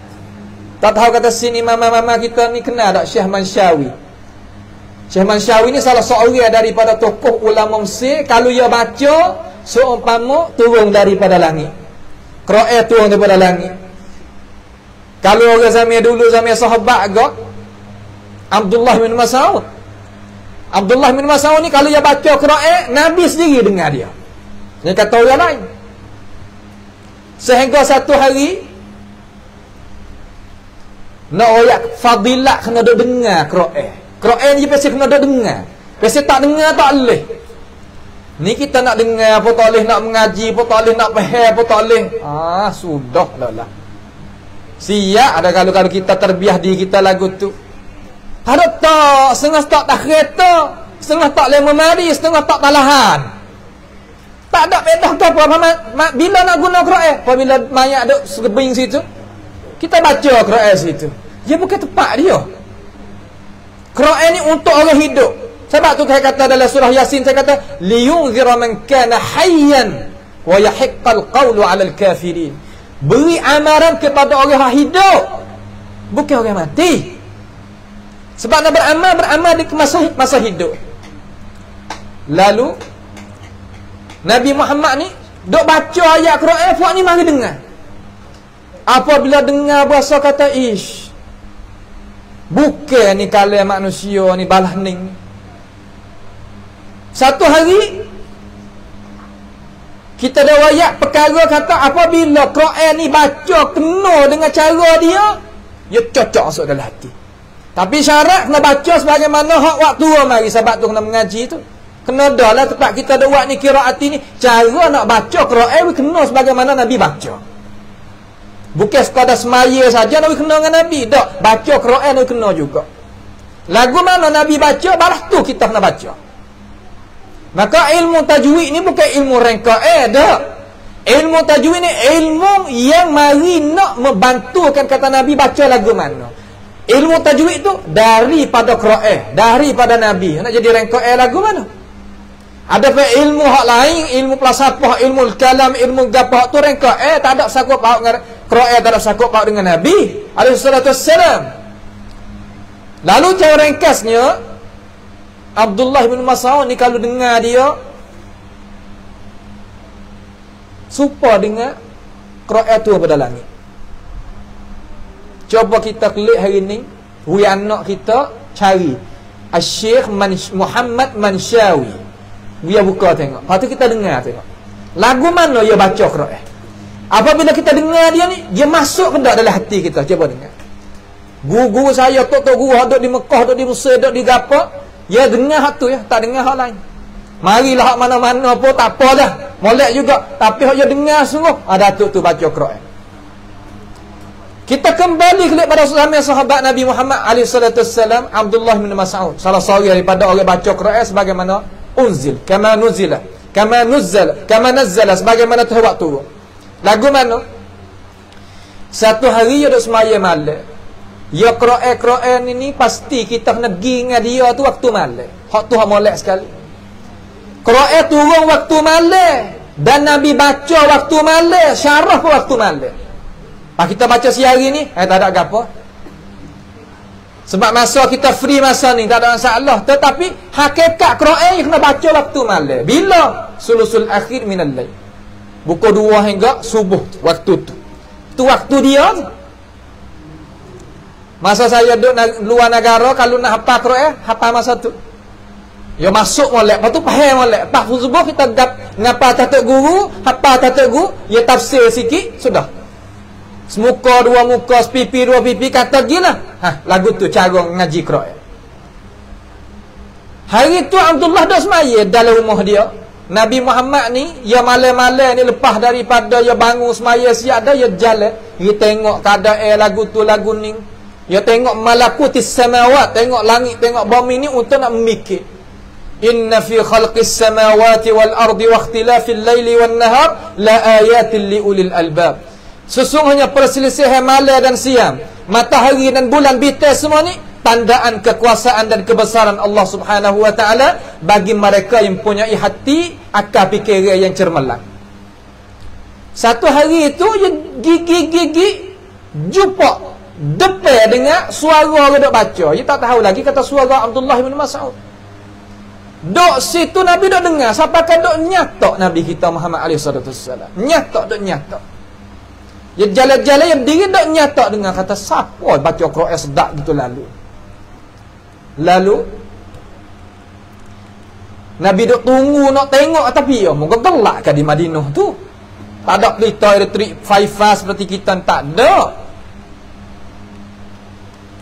A: Tak tahu kata sini mama-mama kita ni kenal tak Syekh Manshawi? Syekh Manshawi ni salah seorang daripada tokoh ulama Mesir. Kalau dia baca seumpama turun daripada langit. Quran turun daripada langit. Kalau orang zaman dulu, zaman sahabat agak Abdullah bin Mas'ud. Abdullah bin Mas'ud ni kalau dia baca Quran, Nabi sendiri dengar dia. Dia kata orang lain. Sehingga satu hari nak ayat fadilat kena duk dengar Quran. Quran je pasti kena duk dengar. Pasti tak dengar tak boleh. Ni kita nak dengar apa tak boleh, nak mengaji apa tak boleh, nak faham apa tak boleh. Sudah lah. Siap ada kalau kita terbiah diri kita lagu tu. Ada tak setengah tak kereta, setengah tak boleh memari, setengah tak talahan. Tak ada bedah ke apa. Bila nak guna Quran? Apabila mayat duk sebing situ, kita baca Quran situ. Dia bukan tempat dia. Quran ni untuk orang hidup. Sebab tu saya kata dalam surah Yasin, saya kata liyunzira man kana hayyan wa yahiqqal qawlu 'alal kafirin. Beri amaran kepada orang yang hidup, bukan orang mati. Sebab nak beramal di masa hidup. Lalu Nabi Muhammad ni duk baca ayat Quran, puak ni mari dengar. Apabila dengar bahasa kata bukan ni kalau manusia ni balah ning. Satu hari kita ada ayat perkara kata apabila Quran ni baca kena dengan cara dia cocok masuk dalam hati. Tapi syarat kena baca sebagaimana hak waktu mari sebab tu kena mengaji tu. Kena dah lah tempat kita ada buat ni qiraat ni, cara nak baca Quran kena sebagaimana Nabi baca. Bukan sekadar semaya saja Nabi kena dengan Nabi. Tak, baca Quran Nabi kena juga. Lagu mana Nabi baca, balas tu kita kena baca. Maka ilmu tajwid ni bukan ilmu rengka dah. Ilmu tajwid ni ilmu yang mari nak membantukan kata Nabi baca lagu mana. Ilmu tajwid tu daripada Quran, daripada Nabi. Nak jadi rengka lagu mana? Ada ilmu hak lain, ilmu falsafah, ilmu kalam, ilmu gapah tu rengka tak ada sangkut paut dengan Quran, tak ada sangkut paut dengan Nabi alaihi salatu wassalam. Lalu cara ringkasnya Abdullah bin Mas'ud ni kalau dengar dia supa dengar Quran tu pada langit. Cuba kita klik hari ni, wi anak kita cari Syekh Muhammad Manshawi. Dia buka tengok. Lepas tu kita dengar tengok. Lagu mana dia baca Quran? Apabila kita dengar dia ni, dia masuk ke tak dalam hati kita? Cuba dengar. Guru-guru saya, tok-tok guru duduk di Mekah, duduk di Mesir, duduk di Gapa, dia dengar hak tu ya, tak dengar hak lain. Marilah hak mana-mana pun tak apa dah. Molek juga, tapi hak dia dengar sungguh, ada tu baca Quran. Kita kembali kelik pada sahabat Nabi Muhammad alaihi salatu wassalam, Abdullah bin Mas'ud, salah seorang daripada orang baca Quran sebagaimana unzil, kama nuzila, kama nuzzala, kama nazzala, sebagaimana tu waktu. Lagu mana? Satu hari dia duk semaya malam. Ya Quran ini pasti kita kena pergi dengan dia tu waktu malam. Hak tu hak molek sekali. Quran turun waktu malam dan Nabi baca waktu malam, syarah pun waktu malam. Pak kita baca siari ni, tak ada apa. Sebab masa kita free masa ni, tak ada masalah. Tetapi hakikat Quran yang kena baca waktu malam. Bila? Sulusul akhir minal lail. Pukul 2 hingga subuh waktu tu. Tu waktu dia tu. Masa saya duduk luar negara, kalau nak hafal Quran, hafal masa tu. Ya masuk molek, lepas tu faham molek. Lepas subuh kita ngapa tatuk guru, hafal tatuk guru, ya tafsir sikit, sudah. Semuka dua muka, sepipi dua pipi, kata gila. Lagu tu cara ngaji Quran. Hari tu Abdullah dah semaya dalam rumah dia. Nabi Muhammad ni, ya malam-malam ni lepas daripada ya bangun semaya siap dah, ya jalan. Dia tengok keadaan lagu tu, lagu ni. Ya tengok malakutis samawat, tengok langit, tengok bumi ni untuk nak memikir. Inna fi khalqis samawati wal ardi wa ikhtilafil laili wan nahar la ayatin li ulil albab. Sesungguhnya perselisihan malam dan siang, matahari dan bulan bintang semua ni tandaan kekuasaan dan kebesaran Allah Subhanahu wa taala bagi mereka yang punya hati, akal fikiran yang cermelang. Satu hari itu gigi jumpa depan dengan suara orang duk baca. Dia tak tahu lagi kata suara Abdullah bin Mas'ud. Duk situ Nabi duk dengar, siapa kan duk nyatok Nabi kita Muhammad alaihi wasallam. Nyatok duk nyatok. Dia jalan-jalan yang diri duk nyatok dengar kata siapa baca Quran sedap gitu lalu. Nabi duk tunggu nak tengok tapi ya moga gelak kan di Madinah tu. Tak ada pelita elektrik Faifa seperti kita, tak ada.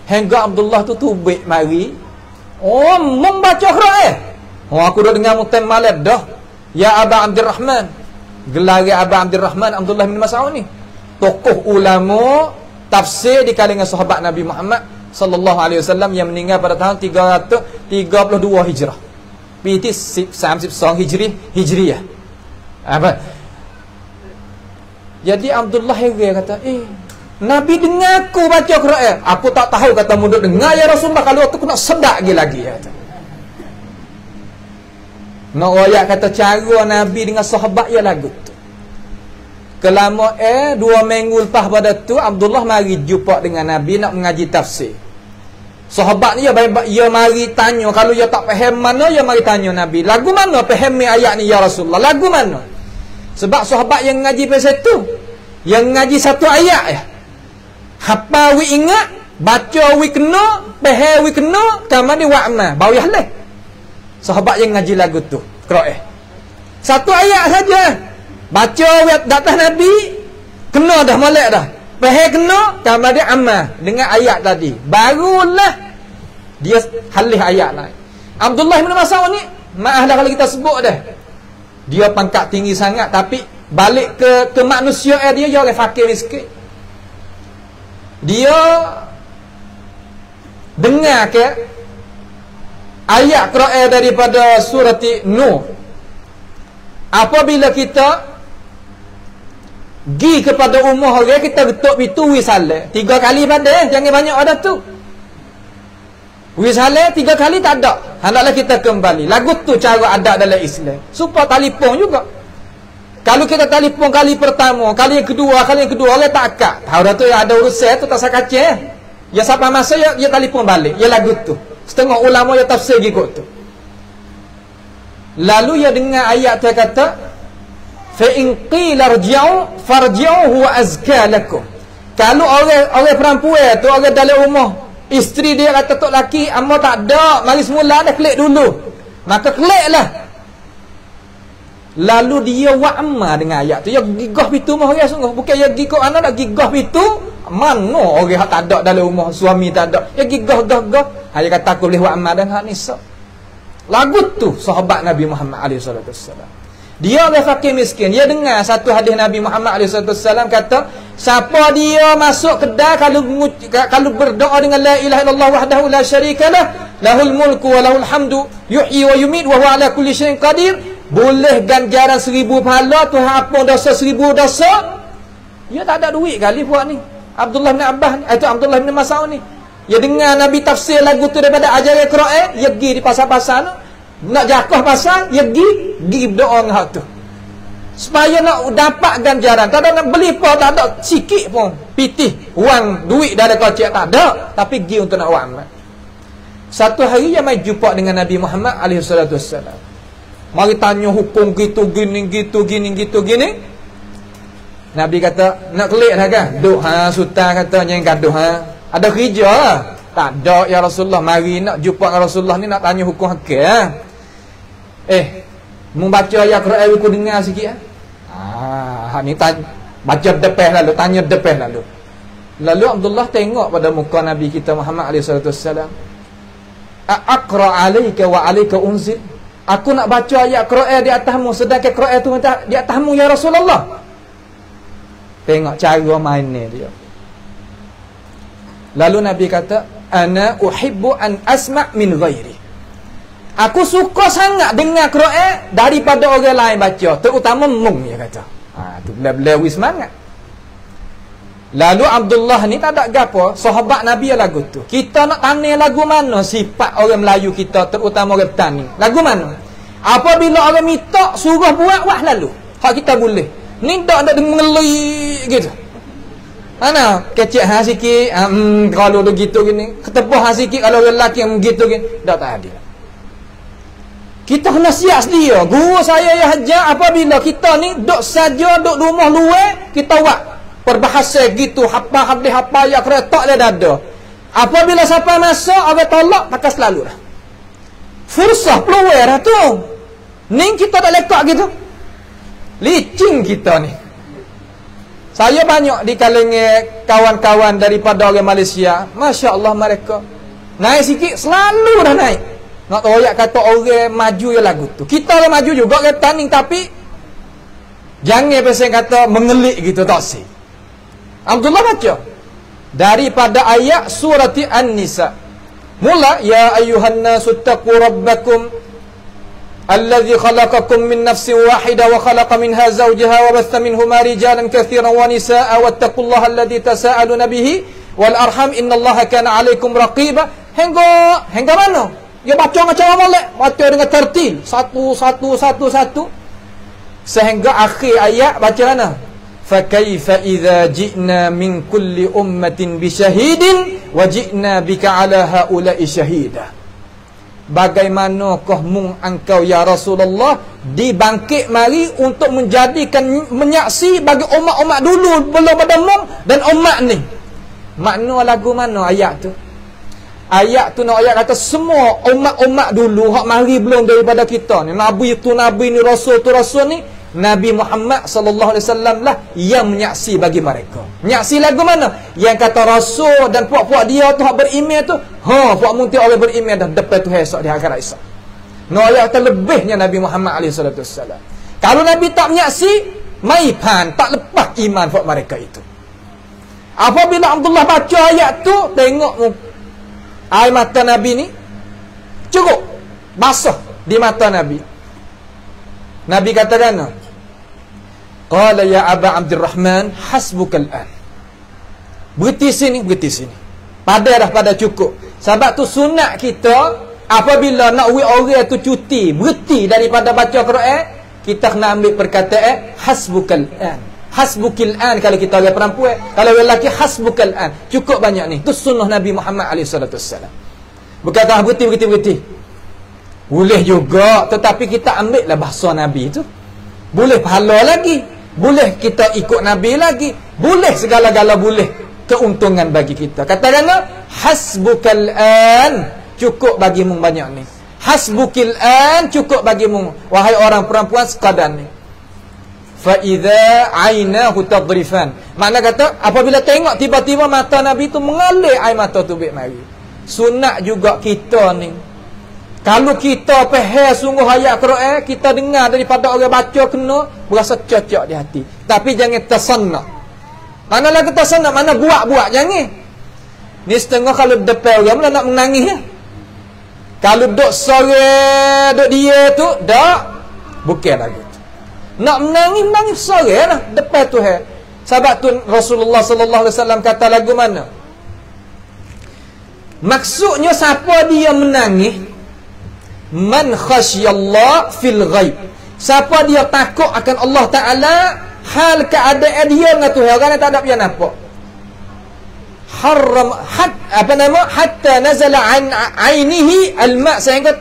A: Hingga Abdullah tu tubik mari. Oh, membaca Quran. Oh, aku dah dengar mutam malam dah. Ya Aba Abdurrahman. Gelar Aba Abdurrahman Abdullah bin Mas'ud ni. Tokoh ulama tafsir di kalangan sahabat Nabi Muhammad sallallahu alaihi wasallam yang meninggal pada tahun 332 Hijrah. Piti 32 Hijriah. Apa? Jadi Abdullah heran kata, Nabi dengar aku baca Quran. Aku tak tahu kata muduk dengar ya Rasulullah, kalau aku nak sedak lagi kata. Nak royak kata cara Nabi dengan sahabat ya lagu tu. Kelama 2 minggu lepas pada tu Abdullah mari jumpa dengan Nabi nak mengaji tafsir. Sahabat ni ya mari tanya, kalau dia tak faham mana ya mari tanya Nabi. Lagu mana fahami ayat ni ya Rasulullah? Lagu mana? Sebab sahabat yang ngaji pasal tu, yang ngaji satu ayat ya. Hafal wi ingat, baca wi kena, faham wi kena, kamane wa'ma, bawih leh. Sahabat yang ngaji lagu tu, Quran. Satu ayat saja. Baca wi datang Nabi, kena dah molek dah. Faham kena, kamane amma dengan ayat tadi. Barulah dia halih ayat lain. Abdullah bin Mas'ud ni, maaf dah kalau kita sebut dah. Dia pangkat tinggi sangat tapi balik ke manusia dia orang fakir miskin. Dia dengar ke ayat Quran daripada surah Nuh. Apabila kita pergi kepada rumah orang, kita betul itu wisale 3 kali pada, jangan banyak ada tu. Wisale 3 kali tak ada. Hendaklah kita kembali. Lagu tu cara adat dalam Islam. Supaya telefon juga. Kalau kita telefon kali pertama, kali yang kedua, orang tak akak. Tahu dah tu yang ada urusan tu tak sakaceh. Ya siapa masa ya telefon balik. Ya lagu tu. Setengah ulama ya tafsir ikut tu. Lalu ia dengar ayat dia kata, fa in qila irji'u farji'u huwa azka lakum. Kalau orang perempuan tu, orang dalam rumah, isteri dia kata tok laki, ammo tak ada, mari semula dah klik dulu. Maka kliklah. Lalu dia wa'amma dengan ayat tu. Ya gigah pintu mah orang sungguh. Bukan ya gigah anak nak gigah pintu. Mana orang yang tak ada dalam rumah, suami tak ada. Ya gigah-gagah. Dia kata aku boleh wa'amma dengan hak nisa. Lagu tu sahabat Nabi Muhammad SAW. Dia orang fakir miskin. Dia dengar satu hadis Nabi Muhammad SAW kata, siapa dia masuk kedai kalau berdoa dengan la ilaha illallah wahdahu la syarikalah, lahul mulku wa lahul hamdu, yuhyi wa yumit wa huwa ala kulli syai'in qadir, boleh ganjaran 1000 pahala, Tuhan ampun dosa 1000 dosa. Dia tak ada duit kali buat ni. Abdullah bin Abbas ni, itu Abdullah bin Mas'ud ni. Dia dengar Nabi tafsir lagu tu daripada ajaran Quran, dia pergi di pasar-pasar tu, nak jakah pasar, dia pergi berdoa dengan hak tu. Supaya nak dapat ganjaran. Tak ada nak beli pun, tak ada sikit pun pitih wang duit dari kocek, tak ada, tapi pergi untuk nak wang. Satu hari dia mai jumpa dengan Nabi Muhammad SAW. Mari tanya hukum gitu gini. Nabi kata, nak kelik dah kan? Duk sultan kata yang gaduh ada kerja lah. Tak ada ya Rasulullah, mari nak jumpa dengan Rasulullah ni, nak tanya hukum hakik membaca ayat Quran aku dengar sikit ni baca depan lalu, tanya depan lalu. Lalu Abdullah tengok pada muka Nabi kita Muhammad SAW. Aqra alayka wa alayka unzil. Aku nak baca ayat Quran di atasmu, sedangkan Quran tu di atasmu ya Rasulullah. Tengok cara mainnya dia. Lalu Nabi kata, ana uhibbu an asma' min ghairi. Aku suka sangat dengar Quran daripada orang lain baca, terutama mung, dia kata. Tu bila-bila wis semangat. Lalu Abdullah ni tak ada gapo, sahabat Nabi lagu tu. Kita nak tanya lagu mana sifat orang Melayu kita, terutama orang petani. Lagu mana? Apabila orang minta suruh buat lalu. Hak kita boleh. Ni tak ada ngeli gitu. Mana kecek sikit, kalau begitu gini, ketepah sikit kalau orang lelaki yang begitu gini, tak ada. Kita kena siap sedia. Guru saya yang hajar, apabila kita ni duk saja duk rumah luar, kita buat perbahasa gitu, hafal hadis, hafal ayat Quran tak le dada. Apabila sampai masa orang tolak, maka selalu dah. Fursah peluang dah tu. Ni kita tak lekak gitu. Licin kita ni. Saya banyak di kalangan kawan-kawan daripada orang Malaysia, Masya Allah mereka naik sikit, selalu dah naik. Nak royak kata orang maju ya lagu tu. Kita orang maju juga orang tanding, tapi jangan pasal kata mengelik gitu, tak sih. Abdullah baca daripada ayat surah An-Nisa. Mula, ya ayyuhan nasu taqu rabbakum alladhi khalaqakum min nafsin wahidah wa khalaqa minha zawjaha wa batha minhuma rijalan katsiran wa nisaa wattaqullaha alladhi tasaaluna bihi wal arham innallaha kana 'alaikum raqiba. Hingga mana? Dia baca macam molek, baca dengan tertil, satu sehingga akhir ayat baca mana? Fa kaifa idza ji'na min kulli ummatin bi syahidin wa ji'na bika 'ala haula'i syahida. Bagaimanakah engkau ya Rasulullah dibangkit mari untuk menjadikan menyaksi bagi umat-umat dulu belum ada mung dan umat ni. Makna lagu mana ayat tu? Ayat tu nak ayat kata semua umat-umat dulu hak mari belum daripada kita ni, nabi tu nabi ni, rasul tu rasul ni, Nabi Muhammad sallallahu alaihi wasallam lah yang menyaksi bagi mereka. Menyaksi lagu mana? Yang kata rasul dan puak-puak dia tu hak beriman tu, puak munti orang beriman dah depan tu esok di akhirat esok. No ayat terlebihnya Nabi Muhammad alaihi salatu wasallam. Kalau Nabi tak menyaksi, maipan tak lepas iman puak mereka itu. Apabila Abdullah baca ayat tu, tengok air mata Nabi ni cukup basah di mata Nabi. Nabi katakan, qala ya Aba Abdurrahman hasbukal an. Berhenti sini. Pada cukup. Sebab tu sunat kita apabila nak orang tu cuti, berhenti daripada baca Quran, kita kena ambil perkataan hasbukal an. Hasbukil an kalau kita orang perempuan, kalau lelaki hasbukal an. Cukup banyak ni. Tu sunnah Nabi Muhammad SAW. Berkata berhenti. Boleh juga, tetapi kita ambil lah bahasa Nabi tu. Boleh pahala lagi, boleh kita ikut Nabi lagi, boleh segala-gala, boleh keuntungan bagi kita. Katakanlah hasbukal an, cukup bagimu banyak ni. Hasbukil an, cukup bagimu wahai orang perempuan sekadar ni. Fa idza ainahu tadrifan, makna kata apabila tengok tiba-tiba mata Nabi tu mengalir air mata tubik mari. Sunat juga kita ni, kalau kita faham sungguh ayat Quran, kita dengar daripada orang baca kena berasa cocok di hati. Tapi jangan tersenak. Manalah kita senak, mana buat-buat jangan. Ni setengah kalau depan orang mula nak menangis ya. Kalau duk sore duk dia tu dak bukan lagi. Nak menangis sore lah depan tu hai. Sebab tu Rasulullah sallallahu alaihi wasallam kata lagu mana? Maksudnya siapa dia menangis? Man khasyallah fil ghaib. Siapa dia takut akan Allah Taala hal keadaan dia dengan Tuhan, orang tak ada pian apa. Haram hatta nazala an ainihi alma, sehingga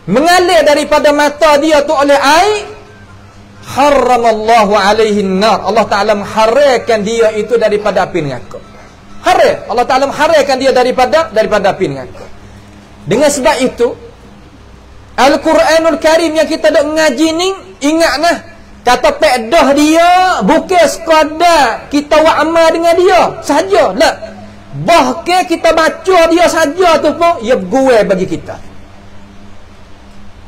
A: mengalir daripada mata dia tu oleh air. Haramallahu alaihi nar, Allah Taala mengharamkan dia itu daripada api neraka. Haram, Allah Taala mengharamkan dia daripada api neraka. Dengan sebab itu Al-Quranul Karim yang kita dak ngaji ni, ingatlah kata pedah dia bukan sekadar kita buat amal dengan dia saja, lah. Bahkan kita baca dia saja tu pun ia berguna bagi kita.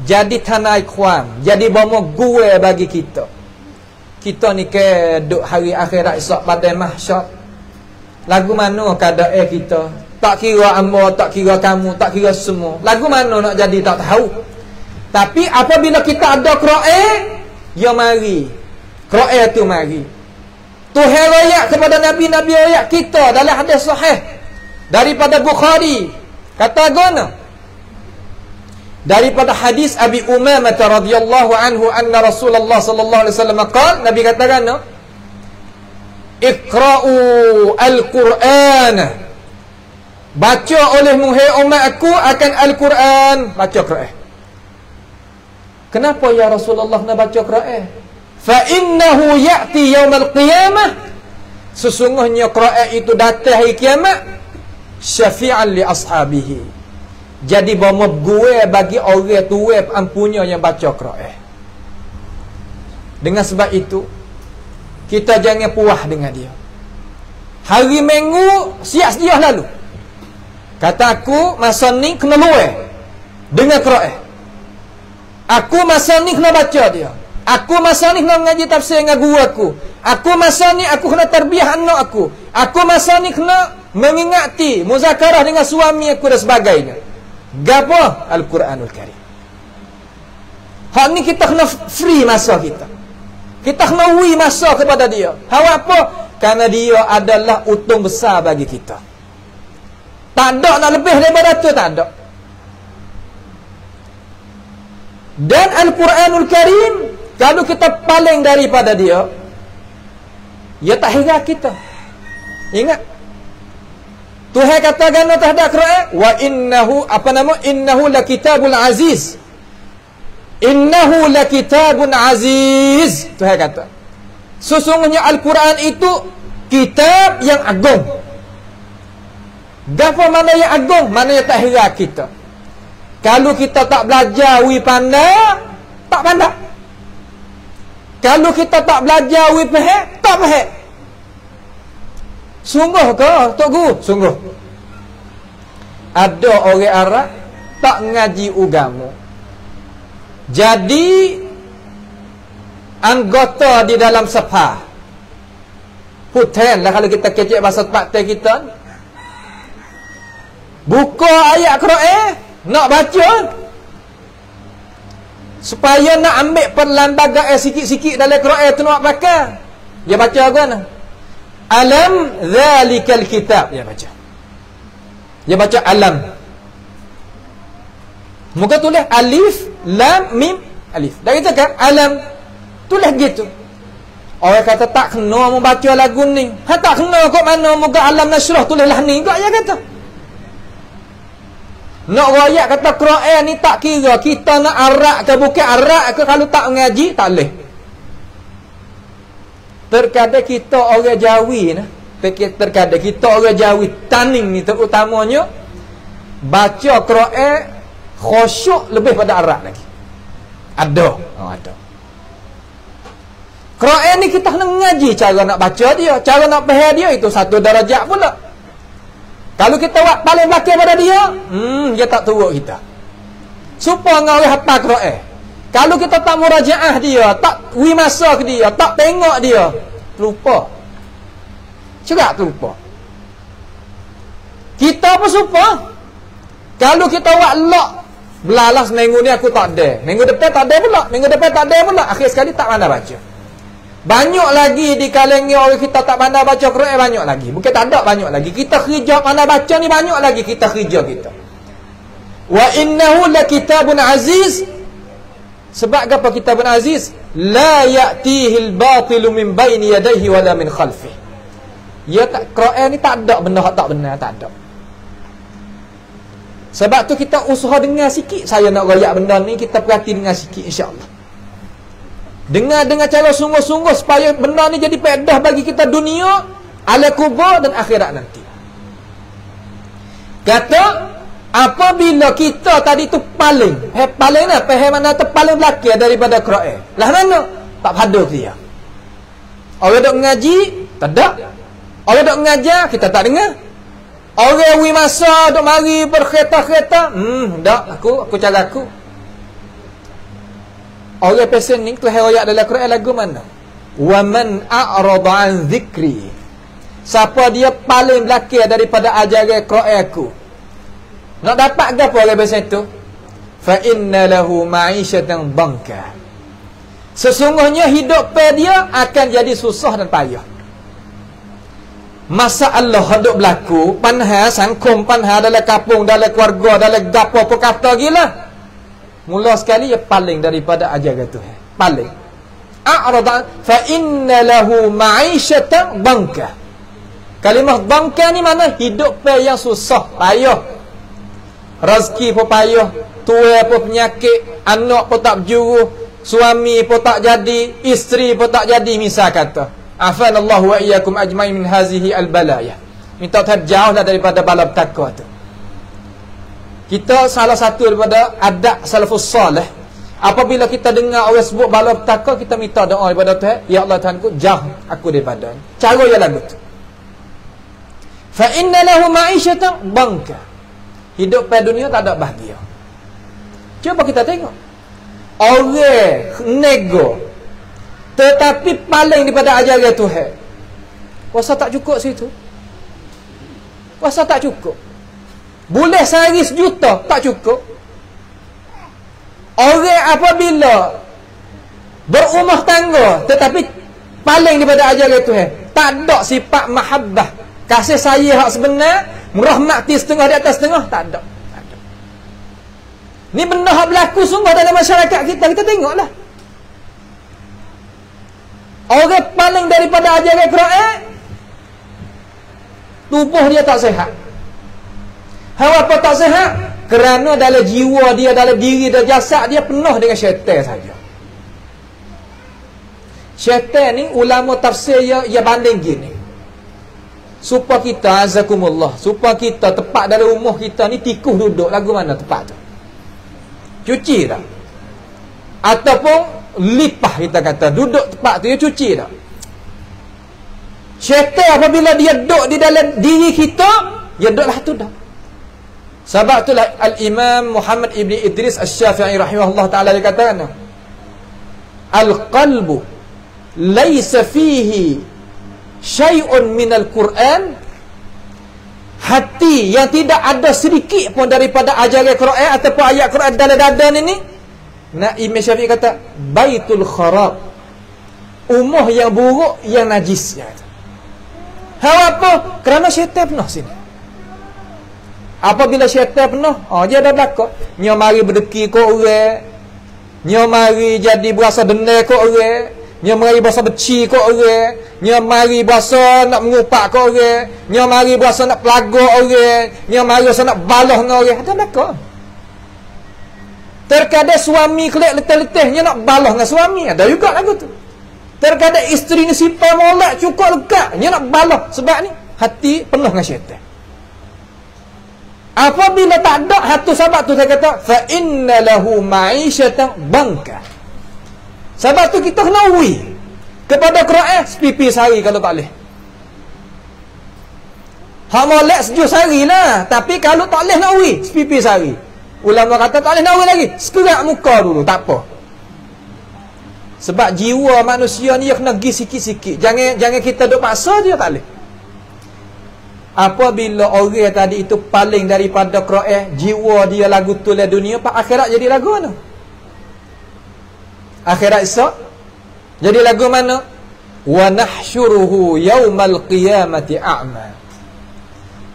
A: Jadi tanai kuam, jadi bomo guna bagi kita. Kita ni ke duk hari akhirat esok pada mahsyar. Lagu mana keadaan kita? Tak kira amba, tak kira kamu, tak kira semua. Lagu mana nak jadi tak tahu. Tapi apabila kita ada Quran, ya mari. Quran tu mari. Tuhan royak kepada Nabi-Nabi royak kita dalam hadis sahih daripada Bukhari. Kata guna daripada hadis Abi Umamah radhiyallahu anhu anna Rasulullah sallallahu alaihi wasallam qala, Nabi katakan, Iqra'u al-Quran, baca oleh muhai umat aku akan Al-Quran. Baca Quran. Kenapa ya Rasulullah nak baca Quran? Fa innahu ya'ti yaumal qiyamah, sesungguhnya Quran itu datang hari kiamat, syafi'an li ashabihi, jadi bawa gue bagi orang tua ampunya yang baca Quran. Dengan sebab itu kita jangan puas dengan dia. Hari Minggu siap sedia lalu, kata aku masa ni kena luar dengan Quran. Aku masa ni kena baca dia. Aku masa ni kena mengaji tafsir dengan guru aku. Aku masa ni aku kena tarbiyah anak aku. Aku masa ni kena mengingati muzakarah dengan suami aku dan sebagainya. Gapo? Al-Quranul Karim. Hak ni kita kena free masa kita. Kita kena wi masa kepada dia. Hak apa? Karena dia adalah untung besar bagi kita. Tak ada nak lebih daripada tu, tak ada. Dan Al-Quranul Karim, kalau kita paling daripada dia, ia tak hira kita. Ingat, Tuhan katakan terhadap Quran, wa innahu innahu lakitabul aziz. Innahu lakitabun aziz. Tuhan kata, sesungguhnya Al-Quran itu kitab yang agung. Apa mana yang agung? Mana yang tak hira kita. Kalau kita tak belajar wi pandai, tak pandai. Kalau kita tak belajar wi faham, tak faham. Sungguh ke Tok Guru? Sungguh. Ada orang Arab tak ngaji agama, jadi anggota di dalam sepah. Hutan lah kalau kita kecek bahasa tempat kita. Buka ayat Quran, nak baca, supaya nak ambil perlambagaan sikit-sikit dalam Quran tu nak pakai. Dia baca kan? Alam zalikal kitab. Dia baca. Dia baca alam. Muka tulis alif, lam, mim, alif. Dah kita kan? Alam. Tulis gitu. Orang kata tak kena membaca lagu ni. Ha, tak kena kok mana muka alam nasrah tulis lah ni. Kok dia kata. Nak royak kata Quran ni tak kira kita nak arak ke bukan arak ke, kalau tak mengaji tak boleh. Terkadang kita orang Jawi nah, terkadang kita orang Jawi Taning ni terutamanya baca Quran khusyuk lebih pada arak lagi. Ada. Ada. Quran ni kita kena mengaji cara nak baca dia, cara nak faham dia, itu satu darjah pula. Kalau kita buat paling belakang pada dia, dia tak turut kita. Supaya orang hafal Quran. Kalau kita tak murajaah dia, tak wi masa ke dia, tak tengok dia, lupa. Cerak terlupa. Kita pun supa. Kalau kita buat lock, belalas minggu ni aku tak ada, minggu depan tak ada pula, minggu depan tak ada pula, akhir sekali tak pandai baca. Banyak lagi di kalangan orang kita tak pandai baca Quran, banyak lagi. Bukan tak ada, banyak lagi. Kita kerja pandai baca ni banyak lagi kita kerja kita. Wa innahu lakitabun aziz. Sebab apa kitabun aziz? La ya'tihi al-batilu min baini yadayhi wala min khalfihi. Ya tak, Quran ni tak ada benda tak benar, tak ada. Sebab tu kita usaha dengar sikit. Saya nak royak benda ni, kita perhati dengar sikit insya-Allah. Dengar dengan cara sungguh-sungguh supaya benda ni jadi faedah bagi kita dunia, alam kubur dan akhirat nanti. Kata apabila kita tadi tu paling lah, faham mana tu paling belakang daripada Quran. Lah mana? Tak pada dia. Orang dok ngaji, tak ada. Orang dok mengajar, kita tak dengar. Orang wi masa dok mari berkereta-kereta, dak aku cara aku. Orang pesen ni telah ayat dalam Quran lagu mana? Wa man a'rada an dhikri. Siapa dia paling belakang daripada ajaran Quran aku. Nak dapat gapo orang pesen tu? Fa inna lahu ma'isyatan dhanka. Sesungguhnya hidup dia akan jadi susah dan payah. Masalah hidup berlaku, panha sangkum, panha dalam kampung, dalam keluarga, dalam gapo apa kata gila. Mula sekali ia paling daripada ajaran Tuhan. Paling. A'rada fa inna lahu ma'isyatan dhanka. Kalimah dhanka ni mana? Hidup yang susah, payah. Rezeki pun payah, tua pun penyakit, anak pun tak berjuru, suami pun tak jadi, isteri pun tak jadi, misal kata. Afanallahu wa iyyakum ajma'in min hazihi al-balaya. Minta Tuhan jauhlah daripada bala petaka tu. Kita salah satu daripada adab salafus salih, apabila kita dengar orang sebut bala petaka, kita minta doa daripada Tuhan, ya Allah Tuhanku, jauh aku daripada. Cara yang lagu tu. Fa inna lahu ma'isyatan dhanka. Hidup pada dunia tak ada bahagia. Cuba kita tengok. Orang nego tetapi paling daripada ajaran Tuhan. Kuasa tak cukup situ. Kuasa tak cukup. Boleh sehari 1 juta, tak cukup. Orang apabila berumah tangga tetapi paling daripada ajaran Tuhan, tak ada sifat mahabbah, kasih sayang hak sebenar, merahmati setengah di atas setengah, tak ada. Tak ada. Ni benda hak berlaku sungguh dalam masyarakat kita. Kita tengoklah. Orang paling daripada ajaran Quran, tubuh dia tak sihat. Hawa apa tak sihat? Kerana dalam jiwa dia, dalam diri dan jasad dia penuh dengan syaitan saja. Syaitan ni ulama tafsir ia banding gini. Supaya kita azakumullah, supaya kita tepat dalam rumah kita ni tikus duduk lagu mana tepat tu? Cuci tak? Ataupun lipah kita kata duduk tepat tu, dia cuci tak? Syaitan apabila dia duduk di dalam diri kita, dia duduklah tu dah. Sebab itulah Al-Imam Muhammad Ibn Idris Asy-Syafi'i rahimahullah ta'ala dia katakan, Al-qalbu laysa fihi syai'un minal Quran. Hati yang tidak ada sedikit pun daripada ajaran Quran ataupun ayat Quran dalam dada ni, nak Imam Syafi'i kata baitul kharab, rumah yang buruk, yang najis. Hawa apa? Kerana syaitan penuh sini. Apabila syaitan penuh, dia dah belakang. Nya mari berdeki ke orang, nya mari jadi berasa dendam ke orang, Nya mari berasa beci kat orang, nya mari berasa nak mengupak kat orang, nya mari berasa nak pelagak orang, nya mari berasa nak balah dengan orang. Ada mereka. Terkadang suami kelak letih-letih nya nak balah dengan suami, ada juga lagu tu. Terkadang isteri ni sifat molek cukup lekat, nya nak balah sebab ni hati penuh dengan syaitan. Apabila tak ada hatu sebab tu saya kata fa inna lahu ma'isyatan banka. Sebab tu kita kena ui kepada Quran sepipi sehari kalau tak boleh. Hak molek sejuk sehari lah. Tapi kalau tak boleh nak ui sepipi sehari. Ulama kata tak boleh nak ui lagi, sekerak muka dulu, tak apa. Sebab jiwa manusia ni kena pergi sikit-sikit. Jangan kita duk paksa dia, tak boleh. Apabila orang tadi itu paling daripada Quran, jiwa dia lagu tu lah dunia, pak akhirat jadi lagu mana? Akhirat esok jadi lagu mana? Wa nahsyuruhu yaumal qiyamati a'ma.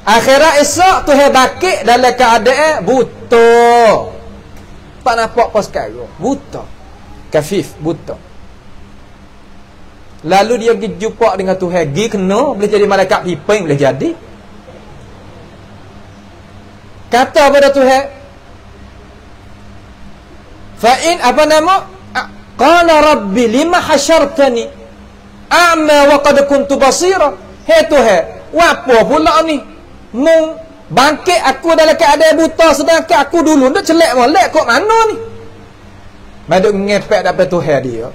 A: Akhirat esok Tuhan bakit dalam keadaan buta. Tak nampak apa sekarang. Buta. Kafif, buta. Lalu dia pergi jumpa dengan Tuhan. Pergi kena, boleh jadi malaikat piping, boleh jadi. Kata pada Tuhan, fa'in apa nama? Qala rabbi lima hasyartani a'ma wa qad kuntu basira. Hei Tuhan, apa pula ni? Mung bangkit aku dalam keadaan buta sedangkan aku dulu ndak celak molek kok mana ni? Maduk ngepek dapat Tuhan dia.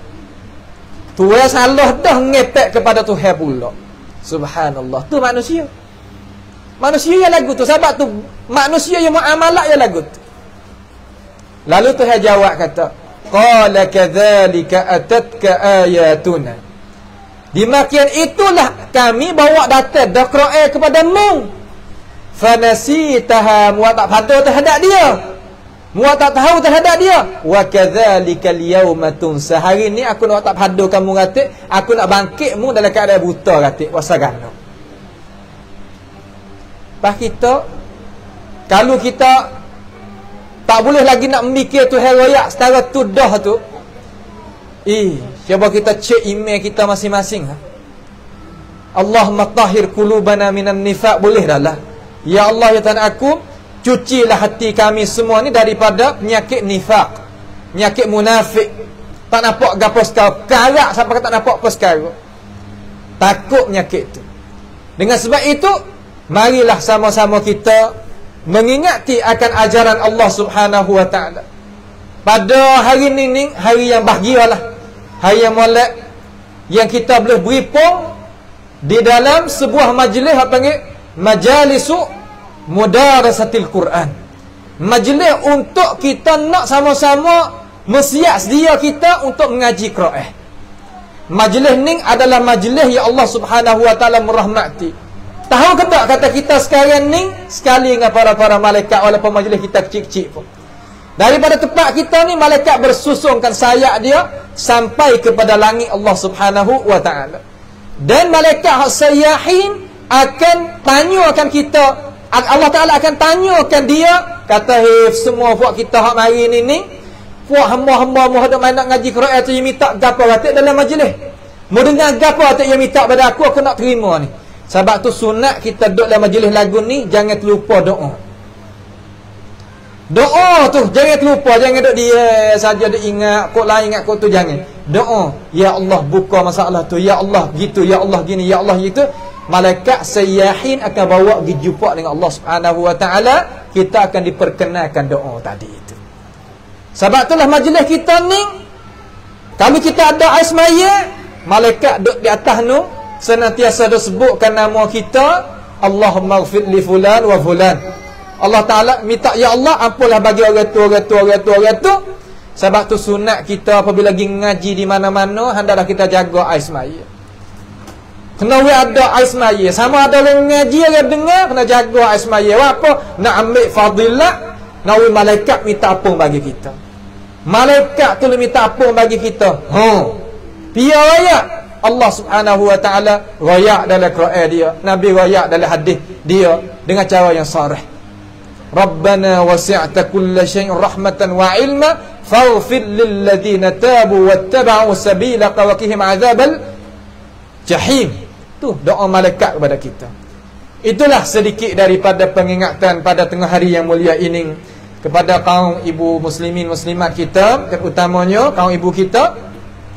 A: Tuhan salah dah ngepek kepada Tuhan pula. Subhanallah. Tu manusia. Manusia yang lagu tu. Sebab tu manusia yang muamalah yang lagu tu. Lalu Tuhan jawab kata, qala kadzalika atatka ayatuna. Demikian itulah kami bawa data Quran kepadamu. Fanasitaha, muat tak pada terhadap dia. Muat tak tahu terhadap dia. Wa kadzalikal yauma tunsa. Hari ni aku nak tak pada kamu kata, aku nak bangkitmu dalam keadaan buta kata. Wasagana. Pas kita kalau kita tak boleh lagi nak memikir tu heroyak setara tu dah tu. Cuba kita cek email kita masing-masing. Allahumma tahhir qulubana minan nifaq, boleh dah lah. Ya Allah ya Tuhan aku, cucilah hati kami semua ni daripada penyakit nifaq, penyakit munafik. Tak nampak gapo sekarang, karak sampai tak nampak apa sekarang. Takut penyakit tu. Dengan sebab itu, marilah sama-sama kita mengingati akan ajaran Allah Subhanahu wa taala. Pada hari ni hari yang bahagialah, hari yang molek, yang kita boleh beripung di dalam sebuah majlis apa panggil majalisu mudarasatil Quran. Majlis untuk kita nak sama-sama bersiap sedia kita untuk mengaji Quran. Majlis ni adalah majlis yang Allah Subhanahu wa taala merahmati. Tahu ke tak kata kita sekarang ni sekali dengan para malaikat walaupun majlis kita kecil-kecil pun. Daripada tempat kita ni malaikat bersusungkan sayap dia sampai kepada langit Allah Subhanahu wa taala. Dan malaikat sayyahin akan tanyakan kita, Allah Ta'ala akan tanyakan dia, kata semua puak kita hak mari ni puak hamba-hamba mu hendak main nak ngaji Quran tu, yang minta gapo kata dalam majlis, mau dengar gapo kata yang minta pada aku nak terima ni. Sebab tu sunat kita duduk dalam majlis lagu ni jangan terlupa doa. Doa tu jangan terlupa, jangan duduk dia saja duk ingat kok lain ingat kok tu, jangan. Doa, ya Allah buka masalah tu, ya Allah gitu, ya Allah gini, ya Allah gitu. Malaikat sayyahin akan bawa pergi jumpa dengan Allah Subhanahu wa taala, kita akan diperkenalkan doa tadi itu. Sebab itulah majlis kita ni, kalau kita ada ais maya, malaikat duduk di atas nu senantiasa duk sebutkan nama kita, Allahumma ighfir li fulan wa fulan. Allah Taala minta ya Allah ampunlah bagi orang tu. Sebab tu sunat kita apabila pergi ngaji di mana-mana hendaklah kita jaga ais maya. Kena ada ais maya. Sama ada orang ngaji, orang dengar, kena jaga ais maya. Apa? Nak ambil fadilat, nak malaikat minta ampun bagi kita. Malaikat tu minta ampun bagi kita. Pia raya Allah Subhanahu wa taala raya dalam Quran dia, Nabi raya dalam hadis dia dengan cara yang sahih. Rabbana wasi'ta kulla syai'in rahmatan wa ilma faghfir lil ladzina tabu wattaba'u sabilaka wa qihim adzabal jahim. Tu doa malaikat kepada kita. Itulah sedikit daripada pengingatan pada tengah hari yang mulia ini kepada kaum ibu muslimin muslimat kita, terutamanya kaum ibu kita,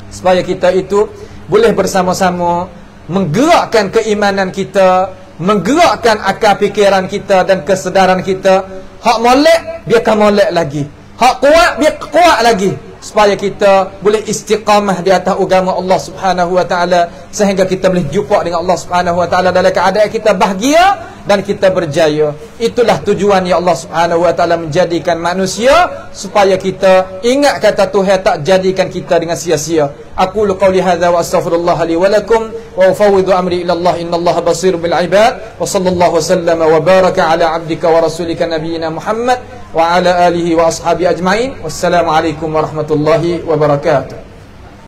A: supaya kita itu boleh bersama-sama menggerakkan keimanan kita, menggerakkan akal fikiran kita dan kesedaran kita. Hak molek biarkan molek lagi, hak kuat biar kuat lagi, supaya kita boleh istiqamah di atas agama Allah Subhanahu wa taala, sehingga kita boleh jumpa dengan Allah Subhanahu wa taala dalam keadaan kita bahagia dan kita berjaya. Itulah tujuan ya Allah Subhanahu wa taala menjadikan manusia, supaya kita ingat kata Tuhan tak jadikan kita dengan sia-sia. Aku qauli hadza wa astaghfirullah li wa lakum wa ufawwidu amri ila Allah innallaha basirun bil ibad wa sallallahu wasallama wa baraka ala abdika wa rasulika nabiyyina Muhammad wa ala alihi wa ashabi ajmain. Wassalamu alaikum warahmatullahi wabarakatuh.